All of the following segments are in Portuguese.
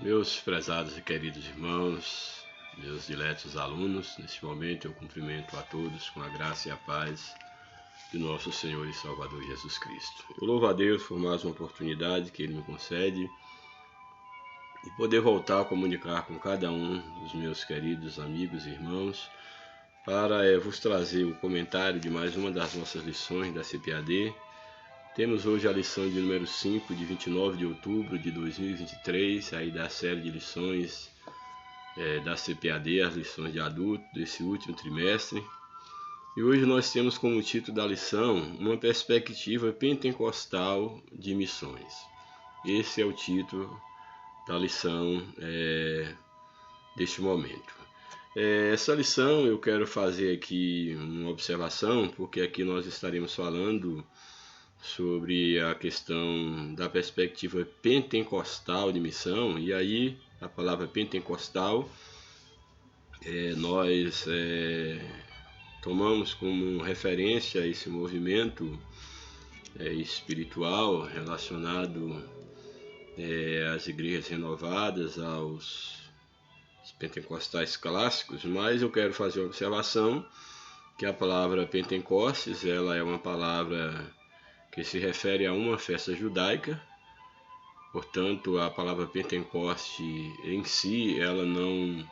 Meus prezados e queridos irmãos, meus diletos alunos, neste momento eu cumprimento a todos com a graça e a paz de nosso Senhor e Salvador Jesus Cristo. Eu louvo a Deus por mais uma oportunidade que Ele me concede e poder voltar a comunicar com cada um dos meus queridos amigos e irmãos para vos trazer o comentário de mais uma das nossas lições da CPAD. Temos hoje a lição de número 5, de 29 de outubro de 2023, aí da série de lições da CPAD, as lições de adulto desse último trimestre. E hoje nós temos como título da lição uma perspectiva pentecostal de missões. Esse é o título da lição deste momento. Essa lição eu quero fazer aqui uma observação, porque aqui nós estaremos falando sobre a questão da perspectiva pentecostal de missão, e aí a palavra pentecostal nós tomamos como referência esse movimento espiritual relacionado às igrejas renovadas, aos pentecostais clássicos, mas eu quero fazer uma observação que a palavra Pentecostes ela é uma palavra que se refere a uma festa judaica. Portanto, a palavra Pentecoste em si, ela não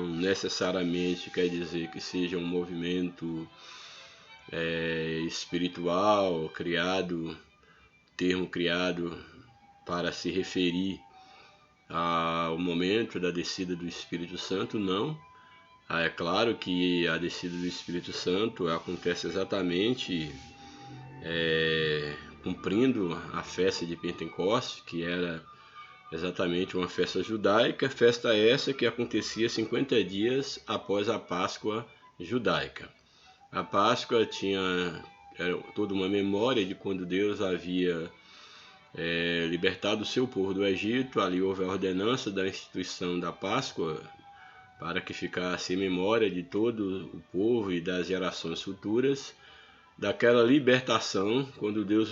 necessariamente quer dizer que seja um movimento espiritual termo criado para se referir ao momento da descida do Espírito Santo, não. É claro que a descida do Espírito Santo acontece exatamente cumprindo a festa de Pentecostes, que era exatamente uma festa judaica, festa essa que acontecia 50 dias após a Páscoa judaica. A Páscoa era toda uma memória de quando Deus havia libertado o seu povo do Egito. Ali houve a ordenança da instituição da Páscoa para que ficasse em memória de todo o povo e das gerações futuras daquela libertação, quando Deus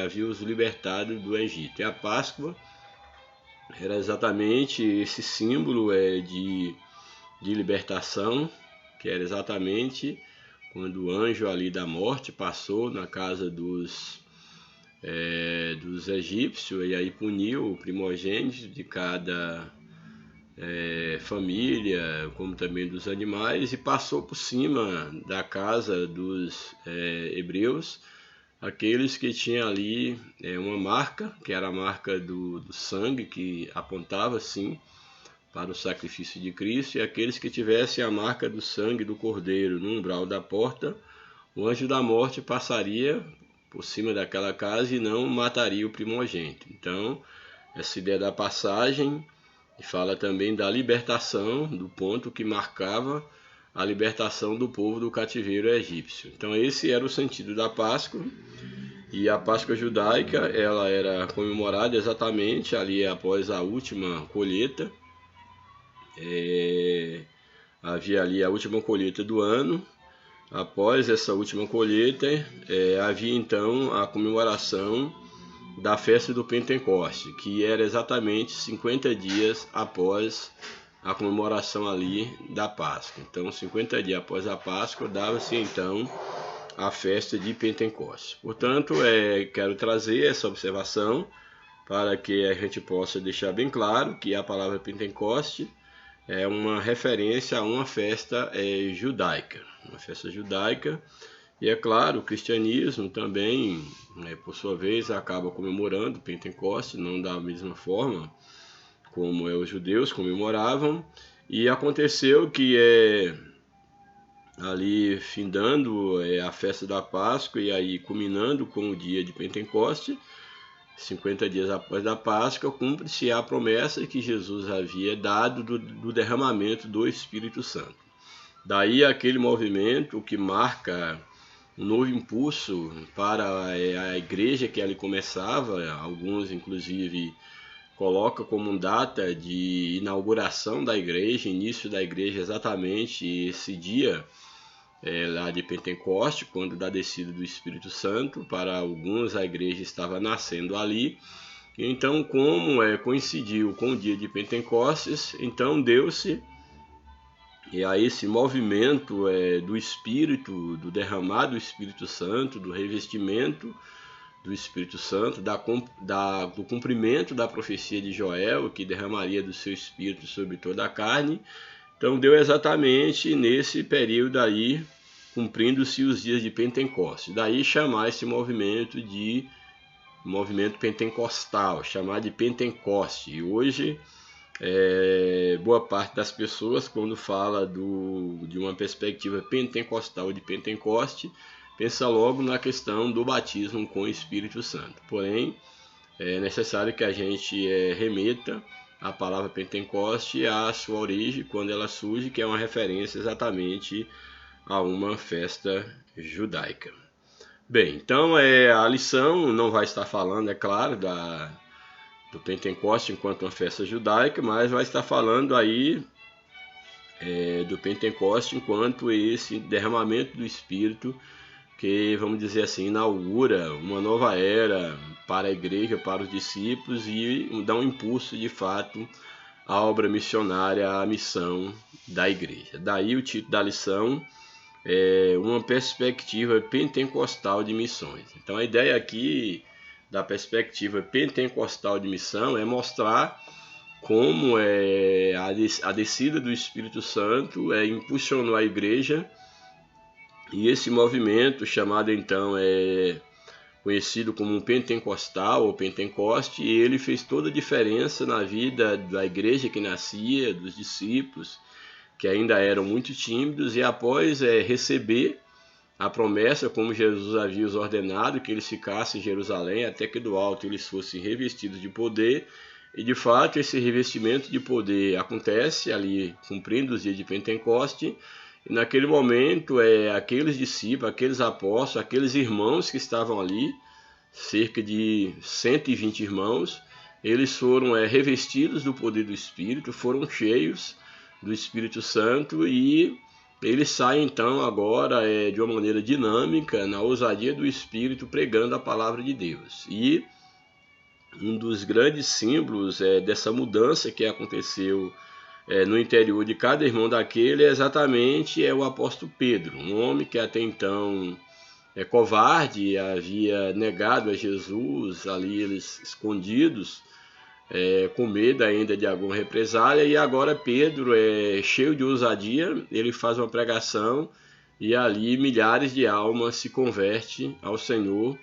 havia os libertado do Egito. E a Páscoa era exatamente esse símbolo de libertação, que era exatamente quando o anjo ali da morte passou na casa dos egípcios e aí puniu o primogênito de cada família, como também dos animais, e passou por cima da casa dos hebreus, aqueles que tinham ali uma marca, que era a marca do sangue, que apontava sim para o sacrifício de Cristo, e aqueles que tivessem a marca do sangue do Cordeiro no umbral da porta, o anjo da morte passaria por cima daquela casa e não mataria o primogênito. Então, essa ideia da passagem e fala também da libertação, do ponto que marcava a libertação do povo do cativeiro egípcio. Então esse era o sentido da Páscoa. E a Páscoa judaica ela era comemorada exatamente ali após a última colheita. Havia ali a última colheita do ano. Após essa última colheita, havia então a comemoração da festa do Pentecoste, que era exatamente 50 dias após a comemoração ali da Páscoa. Então, 50 dias após a Páscoa, dava-se então a festa de Pentecoste. Portanto, quero trazer essa observação para que a gente possa deixar bem claro que a palavra Pentecoste é uma referência a uma festa judaica, uma festa judaica. E é claro, o cristianismo também, por sua vez, acaba comemorando o Pentecoste, não da mesma forma como os judeus comemoravam. E aconteceu que ali findando a festa da Páscoa e aí culminando com o dia de Pentecoste, 50 dias após a Páscoa, cumpre-se a promessa que Jesus havia dado do derramamento do Espírito Santo. Daí aquele movimento que marca um novo impulso para a igreja que ali começava. Alguns inclusive colocam como data de inauguração da igreja, início da igreja, exatamente esse dia lá de Pentecoste, quando da descida do Espírito Santo. Para alguns a igreja estava nascendo ali, Então, como coincidiu com o dia de Pentecostes, então deu-se a esse movimento do Espírito, do derramar do Espírito Santo, do revestimento do Espírito Santo, do cumprimento da profecia de Joel, que derramaria do seu Espírito sobre toda a carne. Então deu exatamente nesse período aí, cumprindo-se os dias de Pentecostes. Daí chamar esse movimento de movimento pentecostal, chamar de Pentecoste. E hoje, boa parte das pessoas, quando fala de uma perspectiva pentecostal de Pentecoste, pensa logo na questão do batismo com o Espírito Santo. Porém, é necessário que a gente remeta a palavra Pentecoste à sua origem, quando ela surge, que é uma referência exatamente a uma festa judaica. Bem, então a lição não vai estar falando, é claro, do Pentecoste enquanto uma festa judaica, mas vai estar falando aí do Pentecoste enquanto esse derramamento do Espírito que, vamos dizer assim, inaugura uma nova era para a igreja, para os discípulos e dá um impulso de fato à obra missionária, à missão da igreja. Daí o título da lição uma perspectiva pentecostal de missões. Então a ideia aqui da perspectiva pentecostal de missão é mostrar como a descida do Espírito Santo impulsionou a igreja, e esse movimento, chamado então conhecido como pentecostal ou Pentecoste, ele fez toda a diferença na vida da igreja que nascia, dos discípulos, que ainda eram muito tímidos, e após receber a promessa, como Jesus havia os ordenado, que eles ficassem em Jerusalém até que do alto eles fossem revestidos de poder. E de fato esse revestimento de poder acontece ali cumprindo os dias de Pentecoste, e naquele momento aqueles discípulos, aqueles apóstolos, aqueles irmãos que estavam ali, cerca de 120 irmãos, eles foram revestidos do poder do Espírito, foram cheios do Espírito Santo, e eles saem então agora de uma maneira dinâmica, na ousadia do Espírito, pregando a palavra de Deus. E um dos grandes símbolos dessa mudança que aconteceu no interior de cada irmão daquele é exatamente o apóstolo Pedro, um homem que até então covarde, havia negado a Jesus, ali eles escondidos, com medo ainda de alguma represália, e agora Pedro cheio de ousadia, ele faz uma pregação e ali milhares de almas se convertem ao Senhor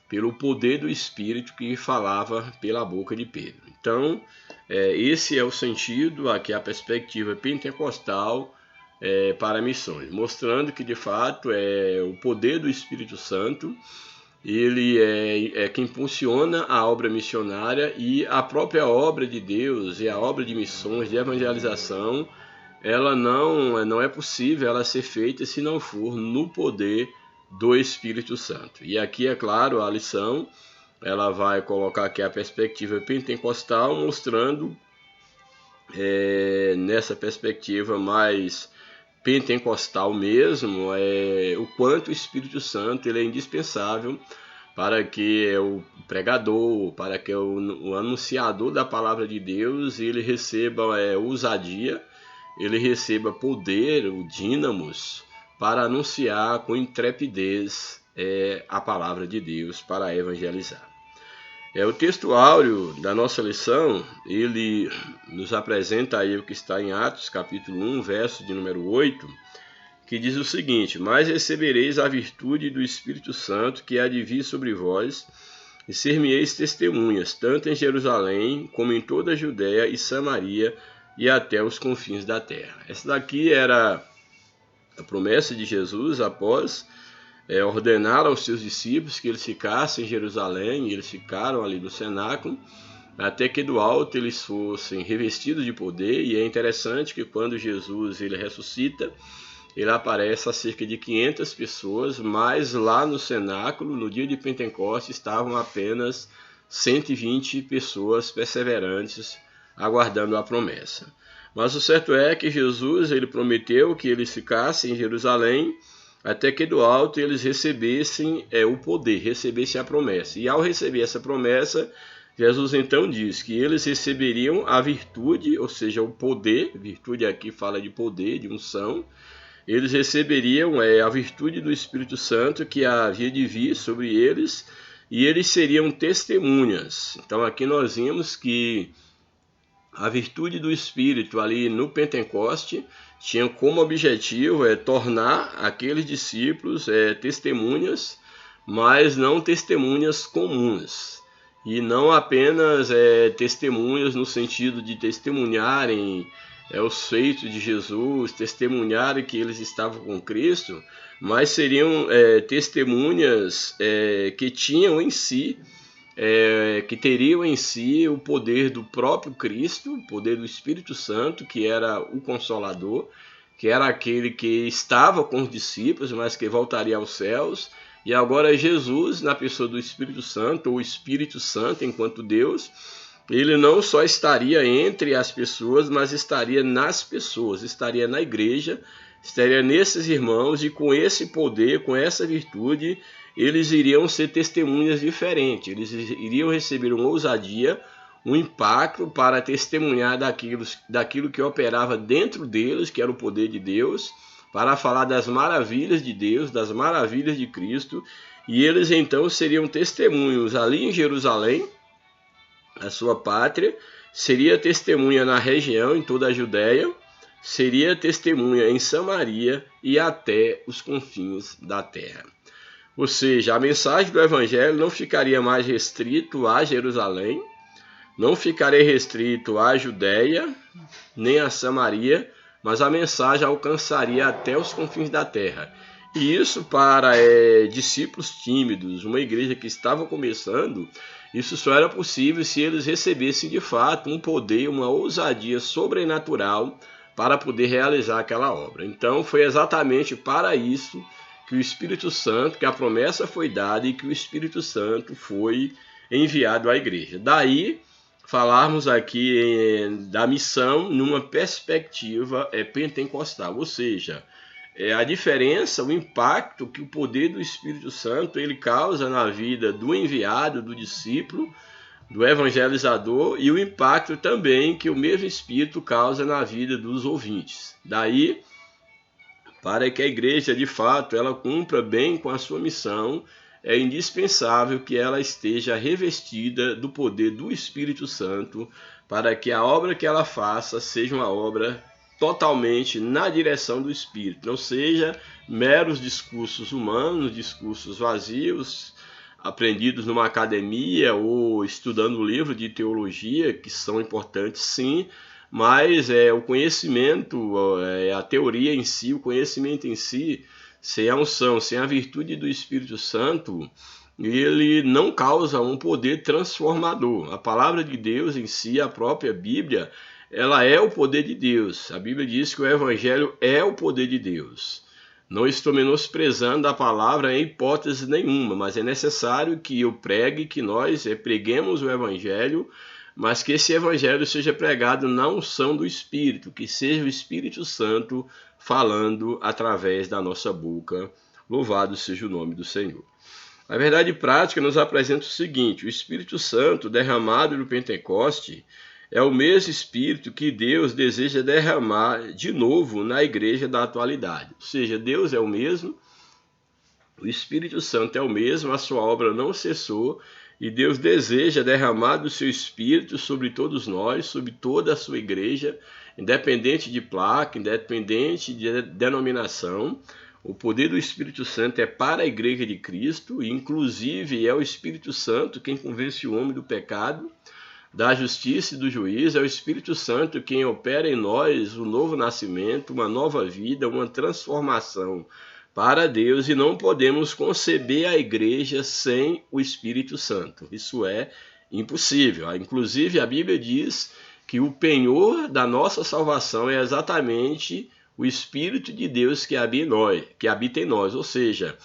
pelo poder do Espírito que falava pela boca de Pedro. Então, esse é o sentido, aqui a perspectiva pentecostal para missões, mostrando que de fato o poder do Espírito Santo, ele é que impulsiona a obra missionária, e a própria obra de Deus e a obra de missões, de evangelização, ela não é possível ela ser feita se não for no poder do Espírito Santo. E aqui, é claro, a lição, ela vai colocar aqui a perspectiva pentecostal, mostrando nessa perspectiva mais pentecostal mesmo, o quanto o Espírito Santo ele é indispensável para que o pregador, para que o anunciador da palavra de Deus, ele receba ousadia, ele receba poder, o dínamos, para anunciar com intrepidez a palavra de Deus, para evangelizar. O texto áureo da nossa lição, ele nos apresenta aí o que está em Atos, capítulo 1, verso de número 8, que diz o seguinte: mas recebereis a virtude do Espírito Santo que há de vir sobre vós, e ser-me-eis testemunhas, tanto em Jerusalém, como em toda a Judéia e Samaria, e até os confins da terra. Essa daqui era a promessa de Jesus após ordenar aos seus discípulos que eles ficassem em Jerusalém, e eles ficaram ali no cenáculo, até que do alto eles fossem revestidos de poder. E é interessante que quando Jesus ele ressuscita, ele aparece a cerca de 500 pessoas, mas lá no cenáculo, no dia de Pentecostes, estavam apenas 120 pessoas perseverantes, aguardando a promessa. Mas o certo é que Jesus ele prometeu que eles ficassem em Jerusalém, até que do alto eles recebessem o poder, recebessem a promessa. E ao receber essa promessa, Jesus então diz que eles receberiam a virtude, ou seja, o poder, virtude aqui fala de poder, de unção, eles receberiam a virtude do Espírito Santo que havia de vir sobre eles, e eles seriam testemunhas. Então aqui nós vimos que a virtude do Espírito ali no Pentecoste tinha como objetivo tornar aqueles discípulos testemunhas, mas não testemunhas comuns. E não apenas testemunhas no sentido de testemunharem os feitos de Jesus, testemunharem que eles estavam com Cristo, mas seriam testemunhas que tinham em si, que teriam em si o poder do próprio Cristo, o poder do Espírito Santo, que era o Consolador, que era aquele que estava com os discípulos, mas que voltaria aos céus. E agora Jesus, na pessoa do Espírito Santo, ou Espírito Santo enquanto Deus, ele não só estaria entre as pessoas, mas estaria nas pessoas, estaria na igreja, estaria nesses irmãos, e com esse poder, com essa virtude, eles iriam ser testemunhas diferentes, eles iriam receber uma ousadia, um impacto para testemunhar daquilo que operava dentro deles, que era o poder de Deus, para falar das maravilhas de Deus, das maravilhas de Cristo, e eles então seriam testemunhos ali em Jerusalém, a sua pátria, seria testemunha na região, em toda a Judéia, seria testemunha em Samaria e até os confins da terra. Ou seja, a mensagem do Evangelho não ficaria mais restrito a Jerusalém, não ficaria restrito à Judéia, nem a Samaria, mas a mensagem alcançaria até os confins da terra. E isso para discípulos tímidos, uma igreja que estava começando, isso só era possível se eles recebessem de fato um poder, uma ousadia sobrenatural para poder realizar aquela obra. Então foi exatamente para isso que o Espírito Santo, que a promessa foi dada e que o Espírito Santo foi enviado à igreja. Daí falarmos aqui da missão numa perspectiva pentecostal, ou seja, a diferença, o impacto que o poder do Espírito Santo ele causa na vida do enviado, do discípulo, do evangelizador, e o impacto também que o mesmo Espírito causa na vida dos ouvintes. Daí, para que a igreja de fato ela cumpra bem com a sua missão, é indispensável que ela esteja revestida do poder do Espírito Santo, para que a obra que ela faça seja uma obra totalmente na direção do Espírito, não seja meros discursos humanos, discursos vazios, aprendidos numa academia ou estudando um livro de teologia, que são importantes sim, mas o conhecimento, a teoria em si, o conhecimento em si, sem a unção, sem a virtude do Espírito Santo, ele não causa um poder transformador. A palavra de Deus em si, a própria Bíblia, ela é o poder de Deus. A Bíblia diz que o Evangelho é o poder de Deus. Não estou menosprezando a palavra em hipótese nenhuma, mas é necessário que eu pregue, que nós preguemos o Evangelho, mas que esse Evangelho seja pregado na unção do Espírito, que seja o Espírito Santo falando através da nossa boca. Louvado seja o nome do Senhor. A verdade prática nos apresenta o seguinte: o Espírito Santo derramado no Pentecoste é o mesmo Espírito que Deus deseja derramar de novo na igreja da atualidade. Ou seja, Deus é o mesmo, o Espírito Santo é o mesmo, a sua obra não cessou, e Deus deseja derramar do seu Espírito sobre todos nós, sobre toda a sua igreja, independente de placa, independente de denominação. O poder do Espírito Santo é para a igreja de Cristo, e inclusive é o Espírito Santo quem convence o homem do pecado, da justiça e do juízo. É o Espírito Santo quem opera em nós o novo nascimento, uma nova vida, uma transformação para Deus, e não podemos conceber a igreja sem o Espírito Santo. Isso é impossível. Inclusive a Bíblia diz que o penhor da nossa salvação é exatamente o Espírito de Deus que habita em nós, ou seja,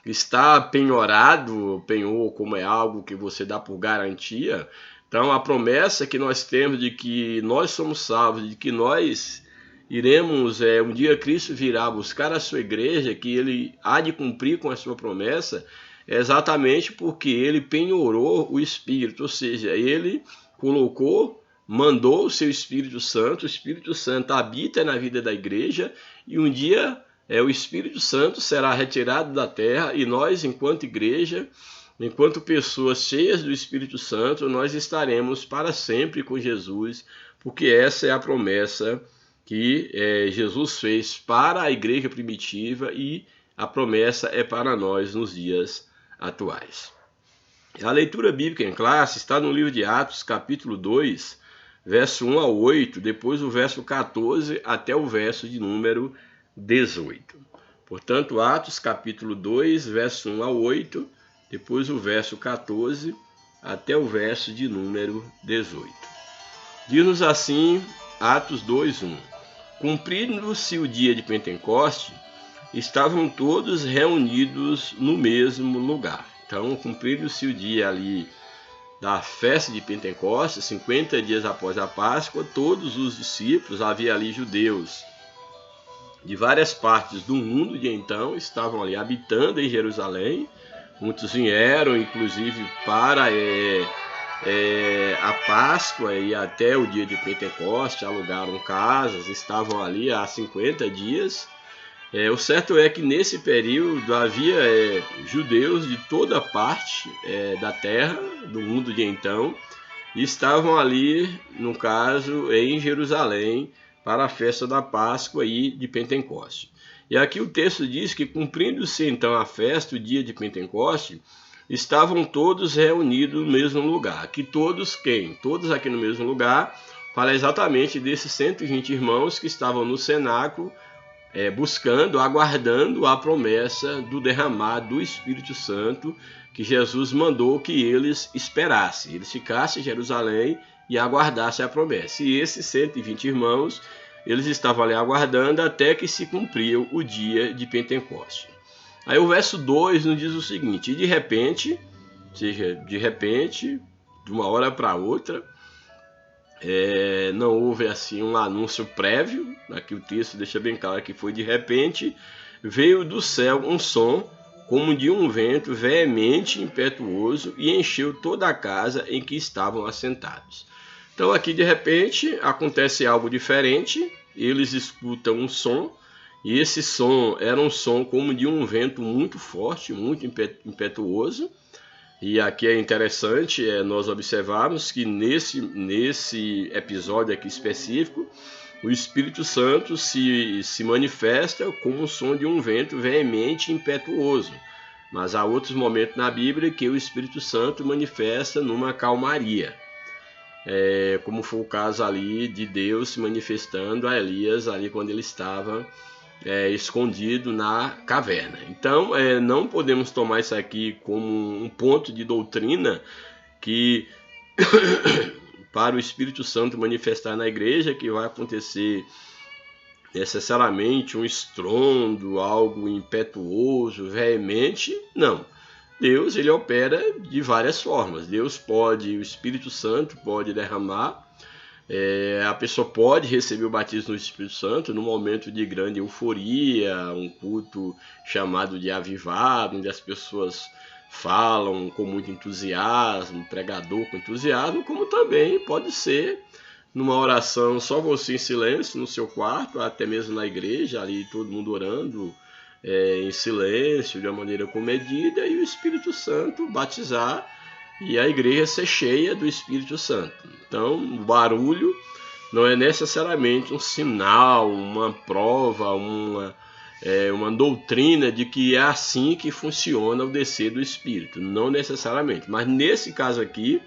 está penhorado, penhor como é algo que você dá por garantia. Então a promessa que nós temos de que nós somos salvos, de que nós iremos, um dia Cristo virá buscar a sua igreja, que ele há de cumprir com a sua promessa, é exatamente porque ele penhorou o Espírito, ou seja, ele mandou o seu Espírito Santo, o Espírito Santo habita na vida da igreja e um dia o Espírito Santo será retirado da terra e nós, enquanto igreja, enquanto pessoas cheias do Espírito Santo, nós estaremos para sempre com Jesus, porque essa é a promessa que Jesus fez para a igreja primitiva e a promessa é para nós nos dias atuais. A leitura bíblica em classe está no livro de Atos, capítulo 2, verso 1 ao 8, depois o verso 14 até o verso de número 18. Portanto, Atos, capítulo 2, verso 1 ao 8, depois o verso 14 até o verso de número 18. Diz-nos assim, Atos 2, 1. Cumprindo-se o dia de Pentecoste, estavam todos reunidos no mesmo lugar. Então, cumprindo-se o dia ali da festa de Pentecostes, 50 dias após a Páscoa, todos os discípulos, havia ali judeus de várias partes do mundo de então, estavam ali habitando em Jerusalém. Muitos vieram, inclusive, para a Páscoa e até o dia de Pentecostes, alugaram casas, estavam ali há 50 dias. O certo é que nesse período havia judeus de toda parte da terra, do mundo de então, e estavam ali, no caso, em Jerusalém, para a festa da Páscoa e de Pentecoste. E aqui o texto diz que, cumprindo-se então a festa, o dia de Pentecoste, estavam todos reunidos no mesmo lugar. Aqui todos quem? Todos aqui no mesmo lugar, fala exatamente desses 120 irmãos que estavam no cenáculo, buscando, aguardando a promessa do derramar do Espírito Santo que Jesus mandou que eles esperassem. Eles ficassem em Jerusalém e aguardassem a promessa. E esses 120 irmãos, eles estavam ali aguardando até que se cumpriu o dia de Pentecoste. Aí o verso 2 nos diz o seguinte: e de repente, de uma hora para outra, não houve assim um anúncio prévio, aqui o texto deixa bem claro que foi de repente, veio do céu um som como de um vento veemente e impetuoso e encheu toda a casa em que estavam assentados. Então aqui de repente acontece algo diferente, eles escutam um som, e esse som era um som como de um vento muito forte, muito impetuoso. E aqui é interessante nós observarmos que nesse episódio aqui específico, o Espírito Santo se manifesta como o som de um vento veemente e impetuoso. Mas há outros momentos na Bíblia que o Espírito Santo manifesta numa calmaria. Como foi o caso ali de Deus se manifestando a Elias ali quando ele estava escondido na caverna. Então, não podemos tomar isso aqui como um ponto de doutrina que para o Espírito Santo manifestar na igreja que vai acontecer necessariamente um estrondo, algo impetuoso, veemente. Não. Deus, ele opera de várias formas. O Espírito Santo pode derramar, a pessoa pode receber o batismo do Espírito Santo num momento de grande euforia, um culto chamado de avivado, onde as pessoas falam com muito entusiasmo, pregador com entusiasmo, como também pode ser numa oração só você em silêncio no seu quarto, até mesmo na igreja, ali todo mundo orando em silêncio, de uma maneira comedida, e o Espírito Santo batizar e a igreja ser cheia do Espírito Santo. Então, o barulho não é necessariamente um sinal, uma prova, uma doutrina de que é assim que funciona o descer do Espírito. Não necessariamente. Mas nesse caso aqui,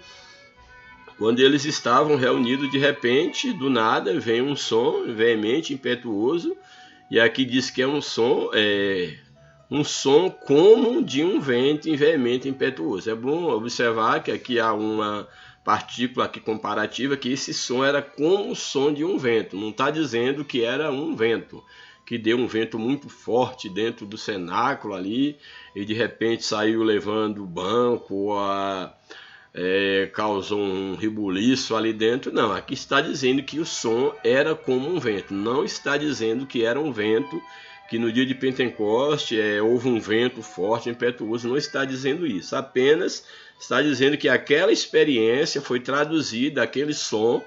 quando eles estavam reunidos, de repente, do nada, vem um som veemente, impetuoso, e aqui diz que é um som como de um vento veemente impetuoso. É bom observar que aqui há uma partícula aqui comparativa, que esse som era como o som de um vento. Não está dizendo que era um vento, que deu um vento muito forte dentro do cenáculo ali, e de repente saiu levando o banco, causou um rebuliço ali dentro. Não, aqui está dizendo que o som era como um vento. Não está dizendo que era um vento que no dia de Pentecoste houve um vento forte, impetuoso. Não está dizendo isso, apenas está dizendo que aquela experiência foi traduzida, aquele som,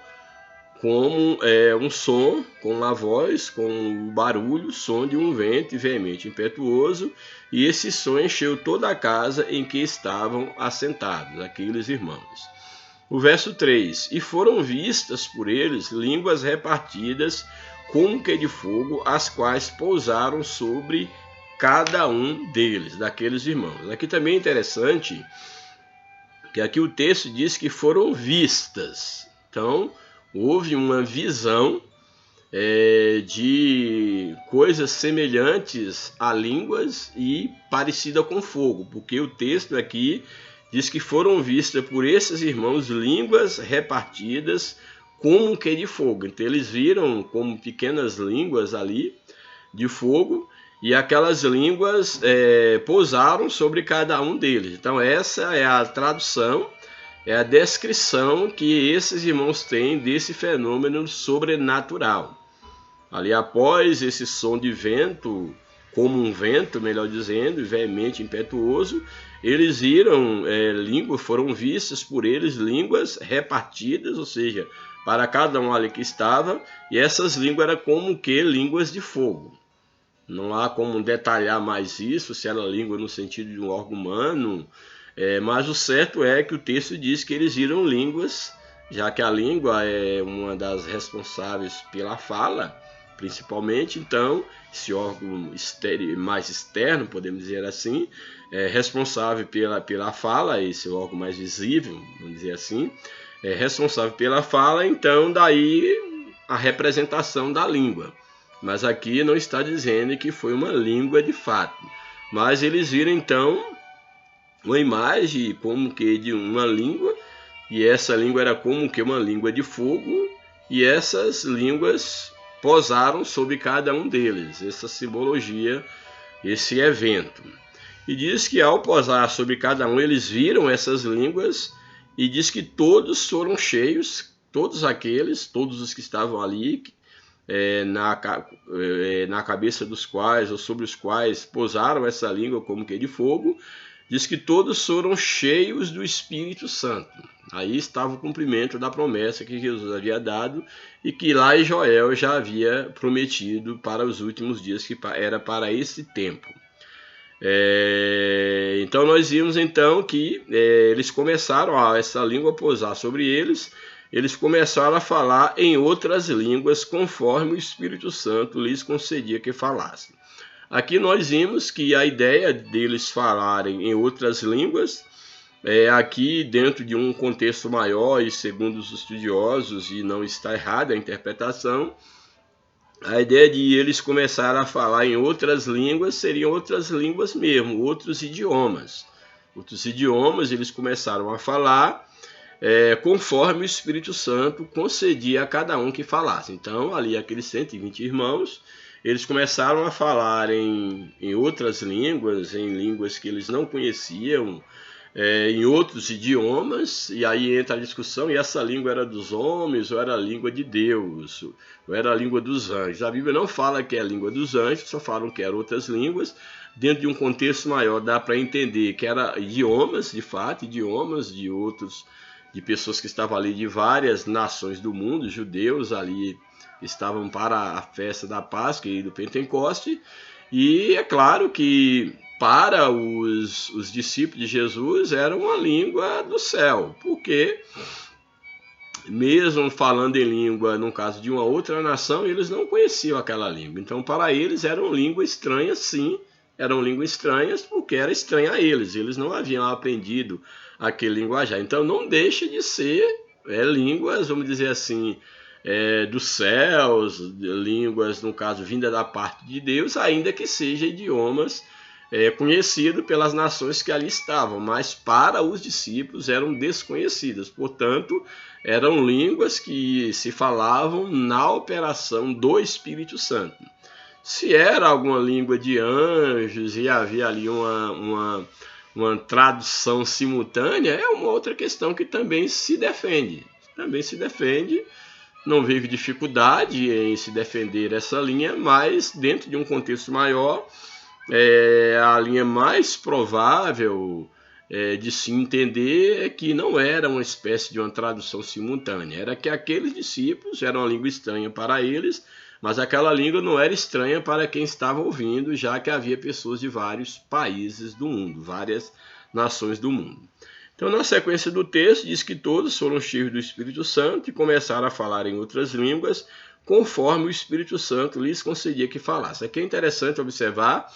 como um som, com uma voz, com um barulho, som de um vento veemente, impetuoso, e esse som encheu toda a casa em que estavam assentados, aqueles irmãos. O verso 3, e foram vistas por eles línguas repartidas como que de fogo, as quais pousaram sobre cada um deles, daqueles irmãos. Aqui também é interessante que aqui o texto diz que foram vistas. Então, houve uma visão de coisas semelhantes a línguas e parecida com fogo, porque o texto aqui diz que foram vistas por esses irmãos línguas repartidas como que de fogo. Então eles viram como pequenas línguas ali de fogo, e aquelas línguas pousaram sobre cada um deles. Então essa é a tradução, é a descrição que esses irmãos têm desse fenômeno sobrenatural. Ali após esse som de vento, como um vento, melhor dizendo, veemente, impetuoso, eles viram línguas, foram vistas por eles línguas repartidas, ou seja, para cada um ali que estava, e essas línguas eram como que línguas de fogo. Não há como detalhar mais isso, se era língua no sentido de um órgão humano, mas o certo é que o texto diz que eles viram línguas, já que a língua é uma das responsáveis pela fala, principalmente. Então, esse órgão mais externo, podemos dizer assim, é responsável pela fala, esse órgão mais visível, vamos dizer assim, é responsável pela fala, então daí a representação da língua. Mas aqui não está dizendo que foi uma língua de fato. Mas eles viram então uma imagem como que de uma língua, e essa língua era como que uma língua de fogo, e essas línguas posaram sobre cada um deles, essa simbologia, esse evento. E diz que ao posar sobre cada um, eles viram essas línguas, e diz que todos foram cheios, todos os que estavam ali, na cabeça dos quais, ou sobre os quais pousaram essa língua como que de fogo, diz que todos foram cheios do Espírito Santo. Aí estava o cumprimento da promessa que Jesus havia dado e que lá em Joel já havia prometido para os últimos dias, que era para esse tempo. Então nós vimos então que eles começaram a essa língua pousar sobre eles, eles começaram a falar em outras línguas conforme o Espírito Santo lhes concedia que falassem. Aqui nós vimos que a ideia deles falarem em outras línguas, aqui dentro de um contexto maior e segundo os estudiosos, e não está errada a interpretação, a ideia de eles começarem a falar em outras línguas seriam outras línguas mesmo, outros idiomas. Outros idiomas eles começaram a falar conforme o Espírito Santo concedia a cada um que falasse. Então, ali aqueles 120 irmãos, eles começaram a falar em outras línguas, em línguas que eles não conheciam, em outros idiomas, e aí entra a discussão, e essa língua era dos homens, ou era a língua de Deus, ou era a língua dos anjos. A Bíblia não fala que é a língua dos anjos, só falam que eram outras línguas. Dentro de um contexto maior, dá para entender que eram idiomas, de fato, idiomas de outros, de pessoas que estavam ali de várias nações do mundo, judeus ali estavam para a festa da Páscoa e do Pentecoste, e é claro que para os discípulos de Jesus era uma língua do céu, porque mesmo falando em língua, no caso de uma outra nação, eles não conheciam aquela língua. Então para eles eram línguas estranhas, sim, eram línguas estranhas porque era estranha a eles não haviam aprendido aquele linguajar. Então não deixa de ser línguas, vamos dizer assim, dos céus, línguas, no caso, vinda da parte de Deus, ainda que seja idiomas conhecidos pelas nações que ali estavam, mas para os discípulos eram desconhecidas, portanto, eram línguas que se falavam na operação do Espírito Santo. Se era alguma língua de anjos e havia ali uma tradução simultânea, é uma outra questão que também se defende. não houve dificuldade em se defender essa linha, mas dentro de um contexto maior, a linha mais provável de se entender é que não era uma espécie de uma tradução simultânea, era que aqueles discípulos eram uma língua estranha para eles, mas aquela língua não era estranha para quem estava ouvindo, já que havia pessoas de vários países do mundo, várias nações do mundo. Então, na sequência do texto, diz que todos foram cheios do Espírito Santo e começaram a falar em outras línguas, conforme o Espírito Santo lhes concedia que falasse. Aqui é interessante observar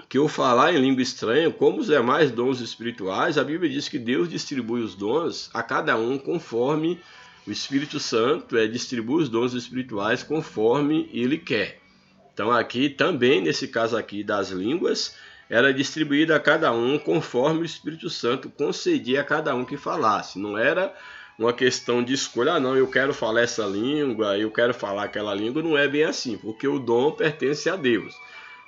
que o falar em língua estranha, como os demais dons espirituais, a Bíblia diz que Deus distribui os dons a cada um conforme o Espírito Santo distribui os dons espirituais conforme ele quer. Então aqui também, nesse caso aqui das línguas, era distribuída a cada um conforme o Espírito Santo concedia a cada um que falasse. Não era uma questão de escolha, não, eu quero falar essa língua, eu quero falar aquela língua, não é bem assim, porque o dom pertence a Deus.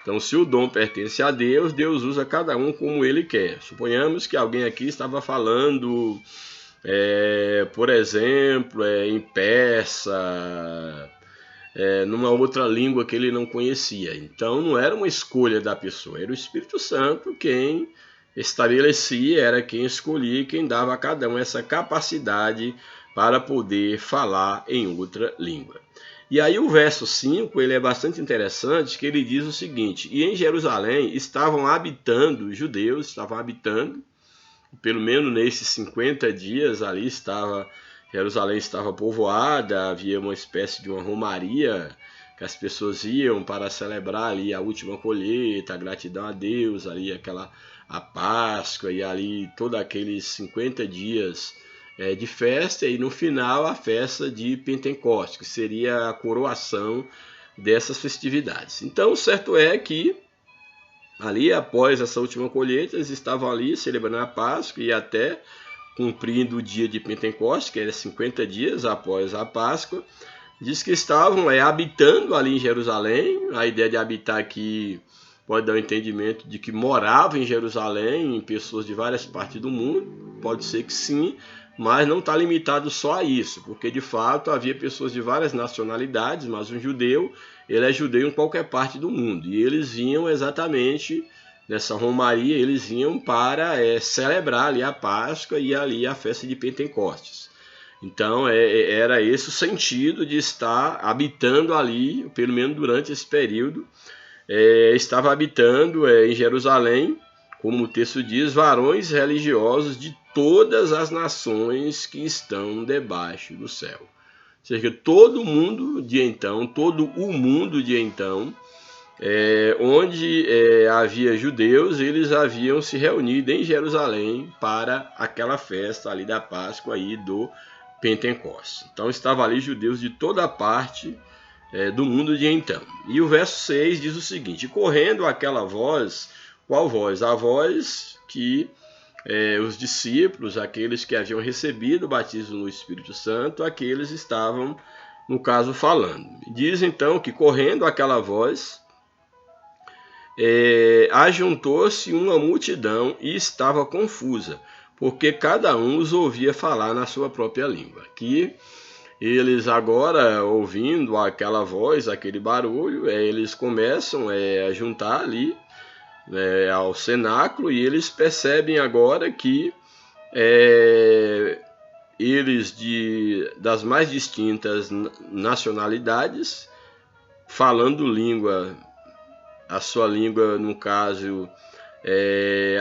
Então, se o dom pertence a Deus, Deus usa cada um como ele quer. Suponhamos que alguém aqui estava falando, por exemplo, em persa, numa outra língua que ele não conhecia. Então, não era uma escolha da pessoa, era o Espírito Santo quem estabelecia, era quem escolhia, quem dava a cada um essa capacidade para poder falar em outra língua. E aí o verso 5, ele é bastante interessante, que ele diz o seguinte: e em Jerusalém estavam habitando, os judeus estavam habitando, pelo menos nesses 50 dias ali Jerusalém estava povoada, havia uma espécie de uma romaria que as pessoas iam para celebrar ali a última colheita, a gratidão a Deus, ali a Páscoa e ali todos aqueles 50 dias de festa, e no final a festa de Pentecostes, que seria a coroação dessas festividades. Então, o certo é que ali após essa última colheita, eles estavam ali celebrando a Páscoa e até cumprindo o dia de Pentecostes, que era 50 dias após a Páscoa. Diz que estavam habitando ali em Jerusalém. A ideia de habitar aqui pode dar um entendimento de que moravam em Jerusalém, em pessoas de várias partes do mundo. Pode ser que sim, mas não está limitado só a isso, porque de fato havia pessoas de várias nacionalidades, mas um judeu, ele é judeu em qualquer parte do mundo. E eles vinham exatamente nessa romaria, eles vinham para celebrar ali a Páscoa e ali a festa de Pentecostes. Então era esse o sentido de estar habitando ali, pelo menos durante esse período, estava habitando em Jerusalém, como o texto diz, varões religiosos de todas as nações que estão debaixo do céu. Ou seja, todo o mundo de então, onde havia judeus, eles haviam se reunido em Jerusalém para aquela festa ali da Páscoa aí do Pentecostes. Então estavam ali judeus de toda a parte do mundo de então. E o verso 6 diz o seguinte: correndo aquela voz, qual voz? A voz que os discípulos, aqueles que haviam recebido o batismo no Espírito Santo, aqueles estavam, no caso, falando. Diz então que correndo aquela voz, ajuntou-se uma multidão e estava confusa, porque cada um os ouvia falar na sua própria língua. Aqui, eles agora, ouvindo aquela voz, aquele barulho, eles começam a juntar ali ao cenáculo, e eles percebem agora que eles das mais distintas nacionalidades, falando a sua língua, no caso,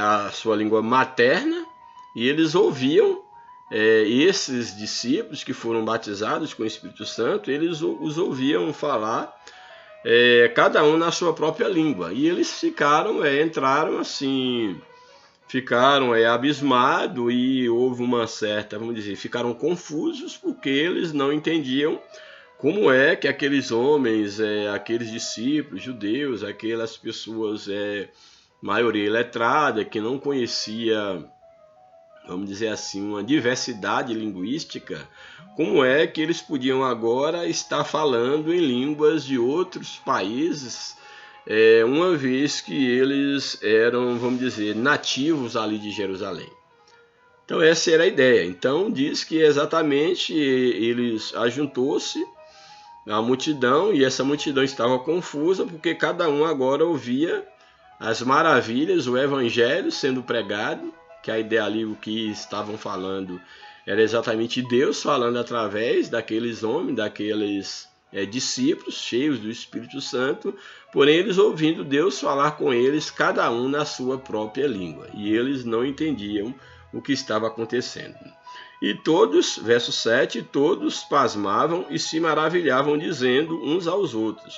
a sua língua materna, e eles ouviam esses discípulos que foram batizados com o Espírito Santo, eles os ouviam falar, cada um na sua própria língua, e eles entraram assim, ficaram abismados, e houve uma certa, vamos dizer, ficaram confusos, porque eles não entendiam como é que aqueles homens, aqueles discípulos judeus, aquelas pessoas, maioria iletrada, que não conhecia, vamos dizer assim, uma diversidade linguística, como é que eles podiam agora estar falando em línguas de outros países, uma vez que eles eram, vamos dizer, nativos ali de Jerusalém. Então essa era a ideia. Então diz que exatamente eles ajuntou-se a multidão, e essa multidão estava confusa porque cada um agora ouvia as maravilhas, o evangelho sendo pregado, que a ideia ali, o que estavam falando era exatamente Deus falando através daqueles homens, daqueles discípulos cheios do Espírito Santo, porém eles ouvindo Deus falar com eles, cada um na sua própria língua, e eles não entendiam o que estava acontecendo. E todos, verso 7, todos pasmavam e se maravilhavam, dizendo uns aos outros,